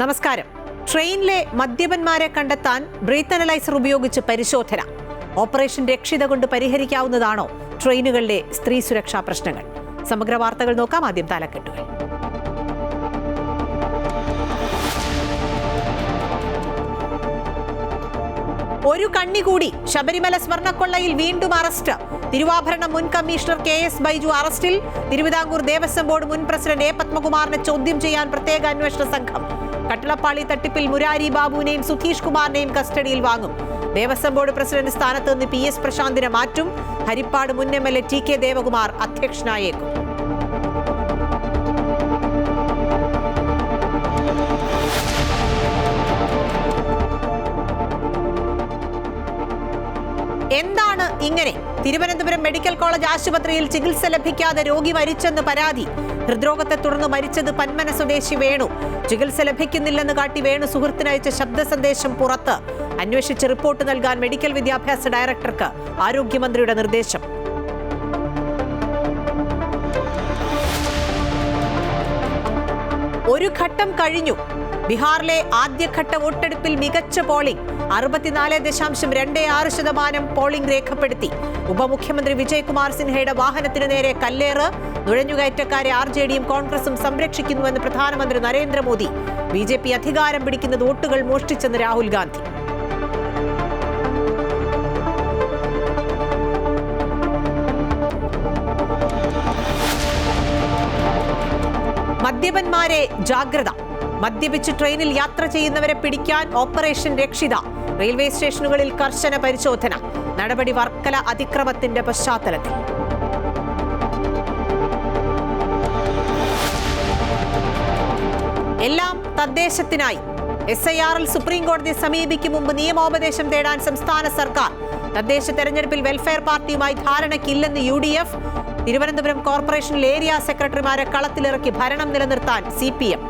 നമസ്കാരം. ട്രെയിനിലെ മദ്യപന്മാരെ കണ്ടെത്താൻ ബ്രീത്ത് അനലൈസർ ഉപയോഗിച്ച് പരിശോധന. ഓപ്പറേഷൻ രക്ഷിത കൊണ്ട് പരിഹരിക്കാവുന്നതാണോ ട്രെയിനുകളിലെ സ്ത്രീ സുരക്ഷാ പ്രശ്നങ്ങൾ? സമഗ്ര വാർത്തകൾ നോക്കാം. ആദ്യം തലക്കെട്ടുകൾ. ഒരു കണ്ണി കൂടി. ശബരിമല സ്വർണ്ണക്കൊള്ളയിൽ വീണ്ടും അറസ്റ്റ്. തിരുവാഭരണം മുൻ കമ്മീഷണർ KS ബൈജു അറസ്റ്റിൽ. തിരുവിതാംകൂർ ദേവസ്വം ബോർഡ് മുൻ പ്രസിഡന്റ് A. പത്മകുമാറിനെ ചോദ്യം ചെയ്യാൻ പ്രത്യേക അന്വേഷണ സംഘം. കട്ടളപ്പാളി തട്ടിപ്പിൽ മുരാരി ബാബുവിനെയും സുധീഷ് കുമാറിനെയും കസ്റ്റഡിയിൽ വാങ്ങും. ദേവസ്വം ബോർഡ് പ്രസിഡന്റ് സ്ഥാനത്ത് നിന്ന് PS പ്രശാന്തിനെ മാറ്റും. ഹരിപ്പാട് മുൻ MLA TK ദേവകുമാർ അധ്യക്ഷനായേക്കും. എന്താണ് ഇങ്ങനെ? തിരുവനന്തപുരം മെഡിക്കൽ കോളേജ് ആശുപത്രിയിൽ ചികിത്സ ലഭിക്കാതെ രോഗി മരിച്ചെന്ന് പരാതി. ഹൃദ്രോഗത്തെ തുടർന്ന് മരിച്ചത് പന്മന സ്വദേശി വേണു. ചികിത്സ ലഭിക്കുന്നില്ലെന്ന് കാട്ടി വേണു സുഹൃത്തിനയച്ച ശബ്ദ സന്ദേശം പുറത്ത്. അന്വേഷിച്ച് റിപ്പോർട്ട് നൽകാൻ മെഡിക്കൽ വിദ്യാഭ്യാസ ഡയറക്ടർക്ക് ആരോഗ്യമന്ത്രിയുടെ നിർദ്ദേശം. ഒരു ഘട്ടം കഴിഞ്ഞു. ബീഹാറിലെ ആദ്യഘട്ട വോട്ടെടുപ്പിൽ മികച്ച പോളിംഗ്. 64.26% പോളിംഗ് രേഖപ്പെടുത്തി. ഉപമുഖ്യമന്ത്രി വിജയകുമാർ സിൻഹയുടെ വാഹനത്തിന് നേരെ കല്ലേറ്. നുഴഞ്ഞുകയറ്റക്കാരെ RJDയും കോൺഗ്രസും സംരക്ഷിക്കുന്നുവെന്ന് പ്രധാനമന്ത്രി നരേന്ദ്രമോദി. BJP അധികാരം പിടിക്കുന്നത് വോട്ടുകൾ മോഷ്ടിച്ചെന്ന് രാഹുൽ ഗാന്ധി. മദ്യപന്മാരെ ജാഗ്രത. മദ്യപിച്ച് ട്രെയിനിൽ യാത്ര ചെയ്യുന്നവരെ പിടിക്കാൻ ഓപ്പറേഷൻ രക്ഷിത. റെയിൽവേ സ്റ്റേഷനുകളിൽ കർശന പരിശോധന. നടപടി വർക്കല അതിക്രമത്തിന്റെ പശ്ചാത്തലത്തിൽ. എല്ലാം തദ്ദേശത്തിനായി. SIR-ൽ സുപ്രീം കോടതിയെ സമീപിക്കും മുമ്പ് നിയമോപദേശം തേടാൻ സംസ്ഥാന സർക്കാർ. തദ്ദേശ തെരഞ്ഞെടുപ്പിൽ വെൽഫെയർ പാർട്ടിയുമായി ധാരണയ്ക്കില്ലെന്ന് UDF. തിരുവനന്തപുരം കോർപ്പറേഷനിൽ ഏരിയ സെക്രട്ടറിമാരെ കളത്തിലിറക്കി ഭരണം നിലനിർത്താൻ CPM.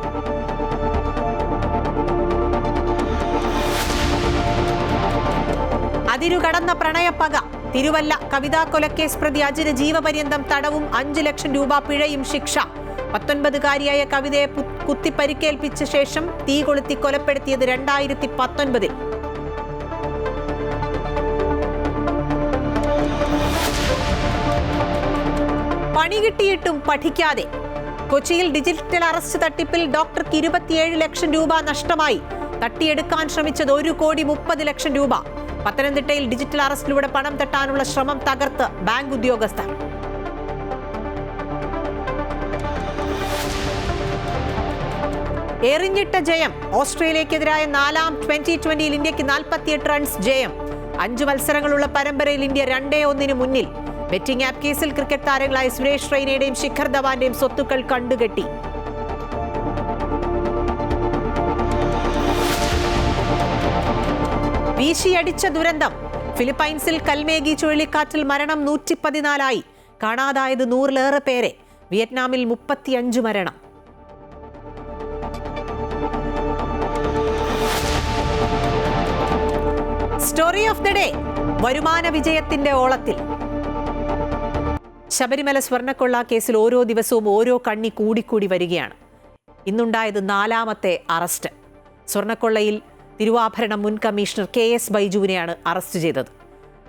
അതിരുകടന്ന പ്രണയപ്പക. തിരുവല്ല കവിതാ കൊലക്കേസ് പ്രതി അജിന് ജീവപര്യന്തം തടവും 5 ലക്ഷം രൂപ പിഴയും ശിക്ഷ. 19-കാരിയായ കവിതയെ കുത്തിപ്പരിക്കേൽപ്പിച്ച ശേഷം തീ കൊളുത്തി കൊലപ്പെടുത്തിയത് 2019. പണി കിട്ടിയിട്ടും പഠിക്കാതെ. കൊച്ചിയിൽ ഡിജിറ്റൽ അറസ്റ്റ് തട്ടിപ്പിൽ ഡോക്ടർക്ക് 27 ലക്ഷം രൂപ നഷ്ടമായി. തട്ടിയെടുക്കാൻ ശ്രമിച്ചത് 1,30 ലക്ഷം രൂപ. പത്തനംതിട്ടയിൽ ഡിജിറ്റൽ അറസ്റ്റിലൂടെ പണം തട്ടാനുള്ള ശ്രമം തകർത്ത് ബാങ്ക് ഉദ്യോഗസ്ഥർ. എറിഞ്ഞിട്ട ജയം. ഓസ്ട്രേലിയക്കെതിരായ 4ാം T20-യിൽ ഇന്ത്യക്ക് 48 റൺസ് ജയം. 5 മത്സരങ്ങളുള്ള പരമ്പരയിൽ ഇന്ത്യ 2-1 മുന്നിൽ. ബെറ്റിംഗ് ആപ്പ് കേസിൽ ക്രിക്കറ്റ് താരങ്ങളായ സുരേഷ് റെയ്നയുടെയും ശിഖർ ധവാന്റെയും സ്വത്തുക്കൾ കണ്ടുകെട്ടി. വീശിയടിച്ച ദുരന്തം. ഫിലിപ്പൈൻസിൽ കൽമേഗി ചുഴലിക്കാറ്റിൽ മരണം 114ആയി. കാണാതായത് 100-ലേറെ പേരെ. വിയറ്റ്നാമിൽ 35 മരണം. Story of the day. വരുമാന വിജയത്തിന്റെ ഓളത്തിൽ. ശബരിമല സ്വർണ്ണക്കൊള്ള കേസിൽ ഓരോ ദിവസവും ഓരോ കണ്ണി കൂടിക്കൂടി വരികയാണ്. ഇന്നുണ്ടായത് 4ാമത്തെ അറസ്റ്റ്. സ്വർണ്ണക്കൊള്ളയിൽ തിരുവാഭരണം മുൻ കമ്മീഷണർ KS ബൈജുവിനെയാണ് അറസ്റ്റ് ചെയ്തത്.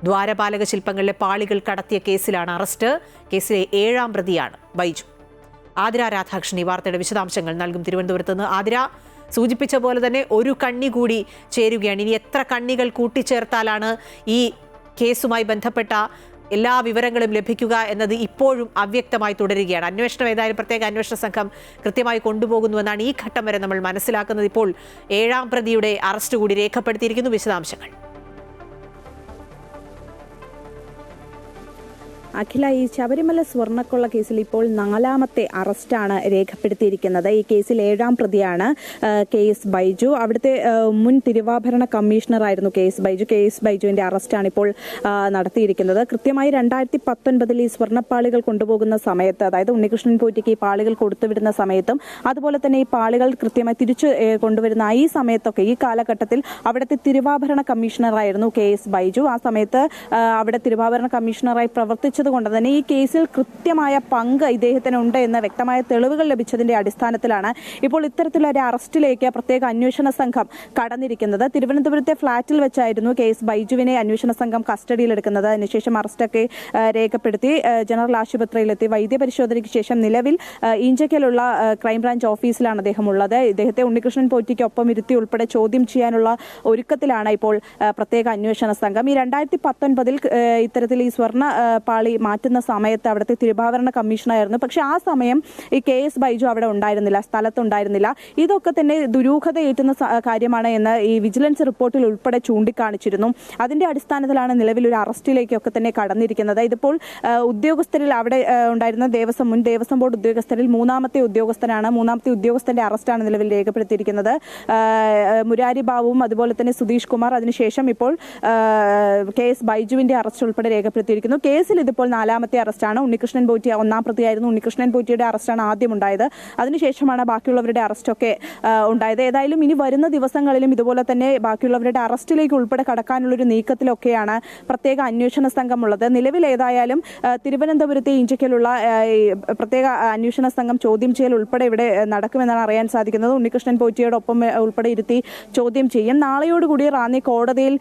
ദ്വാരപാലക ശില്പങ്ങളിലെ പാളികൾ കടത്തിയ കേസിലാണ് അറസ്റ്റ്. കേസിലെ 7ാം പ്രതിയാണ് ബൈജു. ആതിര രാധാകൃഷ്ണൻ ഈ വാർത്തയുടെ വിശദാംശങ്ങൾ നൽകും തിരുവനന്തപുരത്ത് നിന്ന്. ആതിര, സൂചിപ്പിച്ച പോലെ തന്നെ ഒരു കണ്ണി കൂടി ചേരുകയാണ്. ഇനി എത്ര കണ്ണികൾ കൂട്ടിച്ചേർത്താലാണ് ഈ കേസുമായി ബന്ധപ്പെട്ട എല്ലാ വിവരങ്ങളും ലഭിക്കുക എന്നത് ഇപ്പോഴും അവ്യക്തമായി തുടരുകയാണ്. അന്വേഷണം ഏതായാലും പ്രത്യേക അന്വേഷണ സംഘം കൃത്യമായി കൊണ്ടുപോകുന്നുവെന്നാണ് ഈ ഘട്ടം വരെ നമ്മൾ മനസ്സിലാക്കുന്നത്. ഇപ്പോൾ 7ാം പ്രതിയുടെ അറസ്റ്റ് കൂടി രേഖപ്പെടുത്തിയിരിക്കുന്നു. വിശദാംശങ്ങൾ. അഖില, ഈ ശബരിമല സ്വർണ്ണക്കൊള്ള കേസിൽ ഇപ്പോൾ 4ാമത്തെ അറസ്റ്റാണ് രേഖപ്പെടുത്തിയിരിക്കുന്നത്. ഈ കേസിൽ 7ാം പ്രതിയാണ് KS ബൈജു. അവിടുത്തെ മുൻ തിരുവാഭരണ കമ്മീഷണറായിരുന്നു KS ബൈജു. KS ബൈജുവിന്റെ അറസ്റ്റാണ് ഇപ്പോൾ നടത്തിയിരിക്കുന്നത്. കൃത്യമായി 2019 ഈ സ്വർണ്ണപ്പാളികൾ കൊണ്ടുപോകുന്ന സമയത്ത്, അതായത് ഉണ്ണികൃഷ്ണൻ പോറ്റിക്ക് ഈ പാളികൾ കൊടുത്തുവിടുന്ന സമയത്തും അതുപോലെ തന്നെ ഈ പാളികൾ കൃത്യമായി തിരിച്ചു കൊണ്ടുവരുന്ന ഈ സമയത്തൊക്കെ, ഈ കാലഘട്ടത്തിൽ അവിടുത്തെ തിരുവാഭരണ കമ്മീഷണറായിരുന്നു KS ബൈജു. ആ സമയത്ത് അവിടെ തിരുവാഭരണ കമ്മീഷണറായി പ്രവർത്തിച്ച ലഭിച്ചതുകൊണ്ട് തന്നെ ഈ കേസിൽ കൃത്യമായ പങ്ക് ഇദ്ദേഹത്തിനുണ്ട് എന്ന് വ്യക്തമായ തെളിവുകൾ ലഭിച്ചതിന്റെ അടിസ്ഥാനത്തിലാണ് ഇപ്പോൾ ഇത്തരത്തിലുള്ള ഒരു അറസ്റ്റിലേക്ക് പ്രത്യേക അന്വേഷണ സംഘം കടന്നിരിക്കുന്നത്. തിരുവനന്തപുരത്തെ ഫ്ളാറ്റിൽ വെച്ചായിരുന്നു KS ബൈജുവിനെ അന്വേഷണ സംഘം കസ്റ്റഡിയിലെടുക്കുന്നത്. അതിനുശേഷം അറസ്റ്റൊക്കെ രേഖപ്പെടുത്തി ജനറൽ ആശുപത്രിയിലെത്തി വൈദ്യപരിശോധനയ്ക്ക് ശേഷം നിലവിൽ ഈഞ്ചക്കലുള്ള ക്രൈംബ്രാഞ്ച് ഓഫീസിലാണ് അദ്ദേഹം ഉള്ളത്. ഇദ്ദേഹത്തെ ഉണ്ണികൃഷ്ണൻ പോറ്റിക്ക് ഒപ്പം ഇരുത്തി ഉൾപ്പെടെ ചോദ്യം ചെയ്യാനുള്ള ഒരുക്കത്തിലാണ് ഇപ്പോൾ പ്രത്യേക അന്വേഷണ സംഘം. ഈ 2019 ഇത്തരത്തിൽ ഈ സ്വർണ്ണ പാളി മാറ്റുന്ന സമയത്ത് അവിടുത്തെ തിരുവാഭരണ കമ്മീഷണറായിരുന്നു. പക്ഷെ ആ സമയം ഈ KS ബൈജു അവിടെ ഉണ്ടായിരുന്നില്ല, സ്ഥലത്തുണ്ടായിരുന്നില്ല. ഇതൊക്കെ തന്നെ ദുരൂഹതയേറ്റുന്ന കാര്യമാണ് എന്ന് ഈ വിജിലൻസ് റിപ്പോർട്ടിൽ ഉൾപ്പെടെ ചൂണ്ടിക്കാണിച്ചിരുന്നു. അതിന്റെ അടിസ്ഥാനത്തിലാണ് നിലവിൽ ഒരു അറസ്റ്റിലേക്കൊക്കെ തന്നെ കടന്നിരിക്കുന്നത്. ഇതിപ്പോൾ ഉദ്യോഗസ്ഥരിൽ അവിടെ ഉണ്ടായിരുന്ന മുൻ ദേവസ്വം ബോർഡ് ഉദ്യോഗസ്ഥരിൽ മൂന്നാമത്തെ ഉദ്യോഗസ്ഥന്റെ അറസ്റ്റാണ് നിലവിൽ രേഖപ്പെടുത്തിയിരിക്കുന്നത്. മുരാരി ബാബുവും അതുപോലെ തന്നെ സുധീഷ് കുമാർ, അതിനുശേഷം ഇപ്പോൾ KS ബൈജുവിന്റെ അറസ്റ്റ് ഉൾപ്പെടെ രേഖപ്പെടുത്തിയിരിക്കുന്നു. കേസിൽ ഇതിപ്പോൾ 4ാമത്തെ അറസ്റ്റാണ്. ഉണ്ണികൃഷ്ണൻ പോറ്റി 1ാം പ്രതിയായിരുന്നു. ഉണ്ണികൃഷ്ണൻ പോറ്റിയുടെ അറസ്റ്റാണ് ആദ്യം ഉണ്ടായത്. അതിനുശേഷമാണ് ബാക്കിയുള്ളവരുടെ അറസ്റ്റൊക്കെ ഉണ്ടായത്. ഏതായാലും ഇനി വരുന്ന ദിവസങ്ങളിലും ഇതുപോലെ തന്നെ ബാക്കിയുള്ളവരുടെ അറസ്റ്റിലേക്ക് ഉൾപ്പെടെ കടക്കാനുള്ളൊരു നീക്കത്തിലൊക്കെയാണ് പ്രത്യേക അന്വേഷണ സംഘം ഉള്ളത്. നിലവിൽ ഏതായാലും തിരുവനന്തപുരത്തെ ഇഞ്ചക്കലുള്ള പ്രത്യേക അന്വേഷണ സംഘം ചോദ്യം ചെയ്യൽ ഉൾപ്പെടെ ഇവിടെ നടക്കുമെന്നാണ് അറിയാൻ സാധിക്കുന്നത്. ഉണ്ണികൃഷ്ണൻ പോറ്റിയോടൊപ്പം ഉൾപ്പെടെ ഇരുത്തി ചോദ്യം ചെയ്യും. നാളെയോടുകൂടി റാന്നി കോടതിയിൽ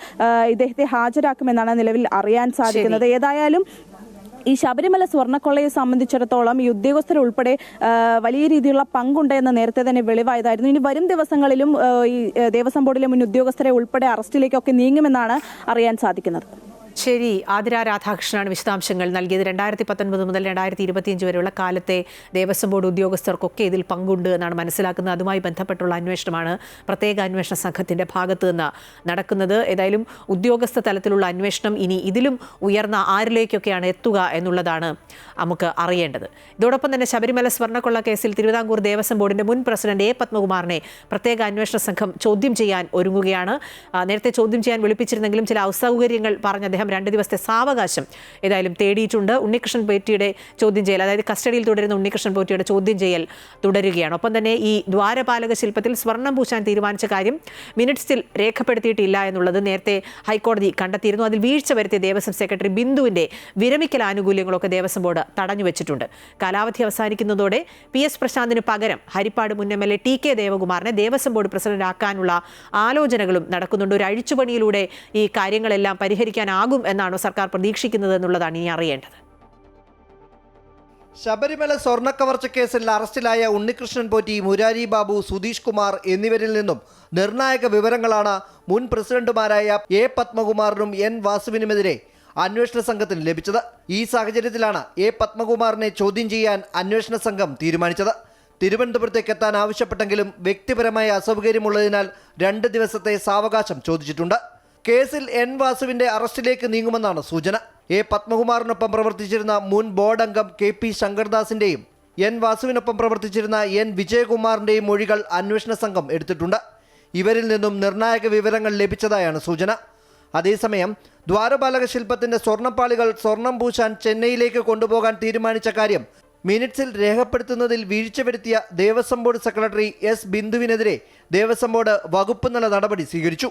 ഇദ്ദേഹത്തെ ഹാജരാക്കുമെന്നാണ് നിലവിൽ അറിയാൻ സാധിക്കുന്നത്. ഏതായാലും ഈ ശബരിമല സ്വർണ്ണക്കൊള്ളയെ സംബന്ധിച്ചിടത്തോളം ഈ ഉദ്യോഗസ്ഥരുൾപ്പെടെ വലിയ രീതിയിലുള്ള പങ്കുണ്ട് എന്ന് നേരത്തെ തന്നെ വെളിവായതായിരുന്നു. ഇനി വരും ദിവസങ്ങളിലും ഈ ദേവസ്വം ബോർഡിലെ മുൻ ഉദ്യോഗസ്ഥരെ ഉൾപ്പെടെ അറസ്റ്റിലേക്കൊക്കെ നീങ്ങുമെന്നാണ് അറിയാൻ സാധിക്കുന്നത്. ശരി, ആതിര രാധാകൃഷ്ണനാണ് വിശദാംശങ്ങൾ നൽകിയത്. 2019 മുതൽ 2025 വരെയുള്ള കാലത്തെ ദേവസ്വം ബോർഡ് ഉദ്യോഗസ്ഥർക്കൊക്കെ ഇതിൽ പങ്കുണ്ട് എന്നാണ് മനസ്സിലാക്കുന്നത്. അതുമായി ബന്ധപ്പെട്ടുള്ള അന്വേഷണമാണ് പ്രത്യേക അന്വേഷണ സംഘത്തിന്റെ ഭാഗത്ത് നിന്ന് നടക്കുന്നത്. ഏതായാലും ഉദ്യോഗസ്ഥ തലത്തിലുള്ള അന്വേഷണം ഇനി ഇതിലും ഉയർന്ന ആരിലേക്കൊക്കെയാണ് എത്തുക എന്നുള്ളതാണ് നമുക്ക് അറിയേണ്ടത്. ഇതോടൊപ്പം തന്നെ ശബരിമല സ്വർണ്ണക്കൊള്ള കേസിൽ തിരുവിതാംകൂർ ദേവസ്വം ബോർഡിന്റെ മുൻ പ്രസിഡന്റ് പത്മകുമാറിനെ പ്രത്യേക അന്വേഷണ സംഘം ചോദ്യം ചെയ്യാൻ ഒരുങ്ങുകയാണ്. നേരത്തെ ചോദ്യം ചെയ്യാൻ വിളിപ്പിച്ചിരുന്നെങ്കിലും ചില അസൗകര്യങ്ങൾ പറഞ്ഞ് അദ്ദേഹം 2 ദിവസത്തെ സാവകാശം ഏതായാലും തേടിയിട്ടുണ്ട്. ഉണ്ണികൃഷ്ണൻ പോറ്റിയുടെ ചോദ്യം ചെയ്യൽ, അതായത് കസ്റ്റഡിയിൽ തുടരുന്ന ഉണ്ണികൃഷ്ണൻ പോറ്റിയുടെ ചോദ്യം ചെയ്യൽ തുടരുകയാണ്. ഒപ്പം തന്നെ ഈ ദ്വാരപാലക ശില്പത്തിൽ സ്വർണം പൂശാൻ തീരുമാനിച്ച കാര്യം മിനിറ്റ്സിൽ രേഖപ്പെടുത്തിയിട്ടില്ല എന്നുള്ളത് നേരത്തെ ഹൈക്കോടതി കണ്ടെത്തിയിരുന്നു. അതിൽ വീഴ്ച വരുത്തിയ ദേവസ്വം സെക്രട്ടറി ബിന്ദുവിന്റെ വിരമിക്കൽ ആനുകൂല്യങ്ങളൊക്കെ ദേവസ്വം ബോർഡ് തടഞ്ഞു വെച്ചിട്ടുണ്ട്. കാലാവധി അവസാനിക്കുന്നതോടെ PS പ്രശാന്തിന് പകരം ഹരിപ്പാട് മുൻ MLA TK ദേവകുമാറിനെ ദേവസ്വം ബോർഡ് പ്രസിഡന്റാക്കാനുള്ള ആലോചനകളും നടക്കുന്നുണ്ട്. ഒരു അഴിച്ചുപണിയിലൂടെ ഈ കാര്യങ്ങളെല്ലാം പരിഹരിക്കാനാകും എന്നാണോ സർക്കാർ പ്രതീക്ഷിക്കുന്നത് എന്നുള്ളതാണ് ഇനി അറിയേണ്ടത്. ശബരിമല സ്വർണ്ണക്കവർച്ച കേസിൽ അറസ്റ്റിലായ ഉണ്ണികൃഷ്ണൻ പോറ്റി, മുരാരി ബാബു, സുധീഷ് കുമാർ എന്നിവരിൽ നിന്നും നിർണായക വിവരങ്ങളാണ് മുൻ പ്രസിഡന്റുമാരായ പത്മകുമാറിനും വാസുവിനുമെതിരെ അന്വേഷണ സംഘത്തിന് ലഭിച്ചത്. ഈ സാഹചര്യത്തിലാണ് പത്മകുമാറിനെ ചോദ്യം ചെയ്യാൻ അന്വേഷണ സംഘം തീരുമാനിച്ചത്. തിരുവനന്തപുരത്തേക്ക് എത്താൻ ആവശ്യപ്പെട്ടെങ്കിലും വ്യക്തിപരമായ അസൗകര്യമുള്ളതിനാൽ 2 ദിവസത്തെ സാവകാശം ചോദിച്ചിട്ടുണ്ട്. കേസിൽ വാസുവിന്റെ അറസ്റ്റിലേക്ക് നീങ്ങുമെന്നാണ് സൂചന. പത്മകുമാറിനൊപ്പം പ്രവർത്തിച്ചിരുന്ന മുൻ ബോർഡ് അംഗം KP ശങ്കർദാസിന്റെയും വാസുവിനൊപ്പം പ്രവർത്തിച്ചിരുന്ന വിജയകുമാറിന്റെയും മൊഴികൾ അന്വേഷണ സംഘം എടുത്തിട്ടുണ്ട്. ഇവരിൽ നിന്നും നിർണായക വിവരങ്ങൾ ലഭിച്ചതായാണ് സൂചന. അതേസമയം ദ്വാരപാലക ശില്പത്തിന്റെ സ്വർണ്ണപ്പാളികൾ സ്വർണം പൂശാൻ ചെന്നൈയിലേക്ക് കൊണ്ടുപോകാൻ തീരുമാനിച്ച കാര്യം മിനിറ്റ്സിൽ രേഖപ്പെടുത്തുന്നതിൽ വീഴ്ച വരുത്തിയ ദേവസ്വം ബോർഡ് സെക്രട്ടറി ബിന്ദുവിനെതിരെ ദേവസ്വം ബോർഡ് വകുപ്പ് തല നടപടി സ്വീകരിച്ചു.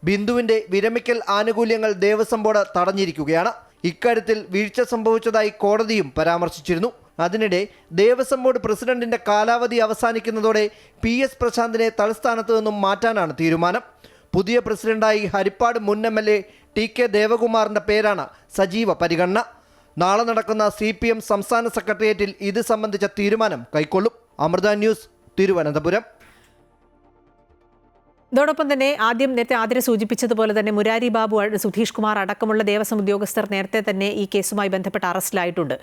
ബിന്ദുവിന്റെ വിരമിക്കൽ ആനുകൂല്യങ്ങൾ ദേവസ്വം ബോർഡ് തടഞ്ഞിരിക്കുകയാണ്. ഇക്കാര്യത്തിൽ വീഴ്ച സംഭവിച്ചതായി കോടതിയും പരാമർശിച്ചിരുന്നു. അതിനിടെ ദേവസ്വം ബോർഡ് പ്രസിഡന്റിന്റെ കാലാവധി അവസാനിക്കുന്നതോടെ PS പ്രശാന്തിനെ തലസ്ഥാനത്ത് നിന്നും മാറ്റാനാണ് തീരുമാനം. പുതിയ പ്രസിഡന്റായി ഹരിപ്പാട് മുൻ MLA TK ദേവകുമാറിന്റെ പേരാണ് സജീവ പരിഗണന. നാളെ നടക്കുന്ന CPM സംസ്ഥാന സെക്രട്ടേറിയറ്റിൽ ഇത് സംബന്ധിച്ച തീരുമാനം കൈക്കൊള്ളും. അമൃത ന്യൂസ്, തിരുവനന്തപുരം. ഇതോടൊപ്പം തന്നെ നേരത്തെ ആതിര സൂചിപ്പിച്ചതുപോലെ തന്നെ മുരാരി ബാബു, സുധീഷ് കുമാർ അടക്കമുള്ള ദേവസ്വം ഉദ്യോഗസ്ഥർ നേരത്തെ തന്നെ ഈ കേസുമായി ബന്ധപ്പെട്ട് അറസ്റ്റിലായിട്ടുണ്ട്.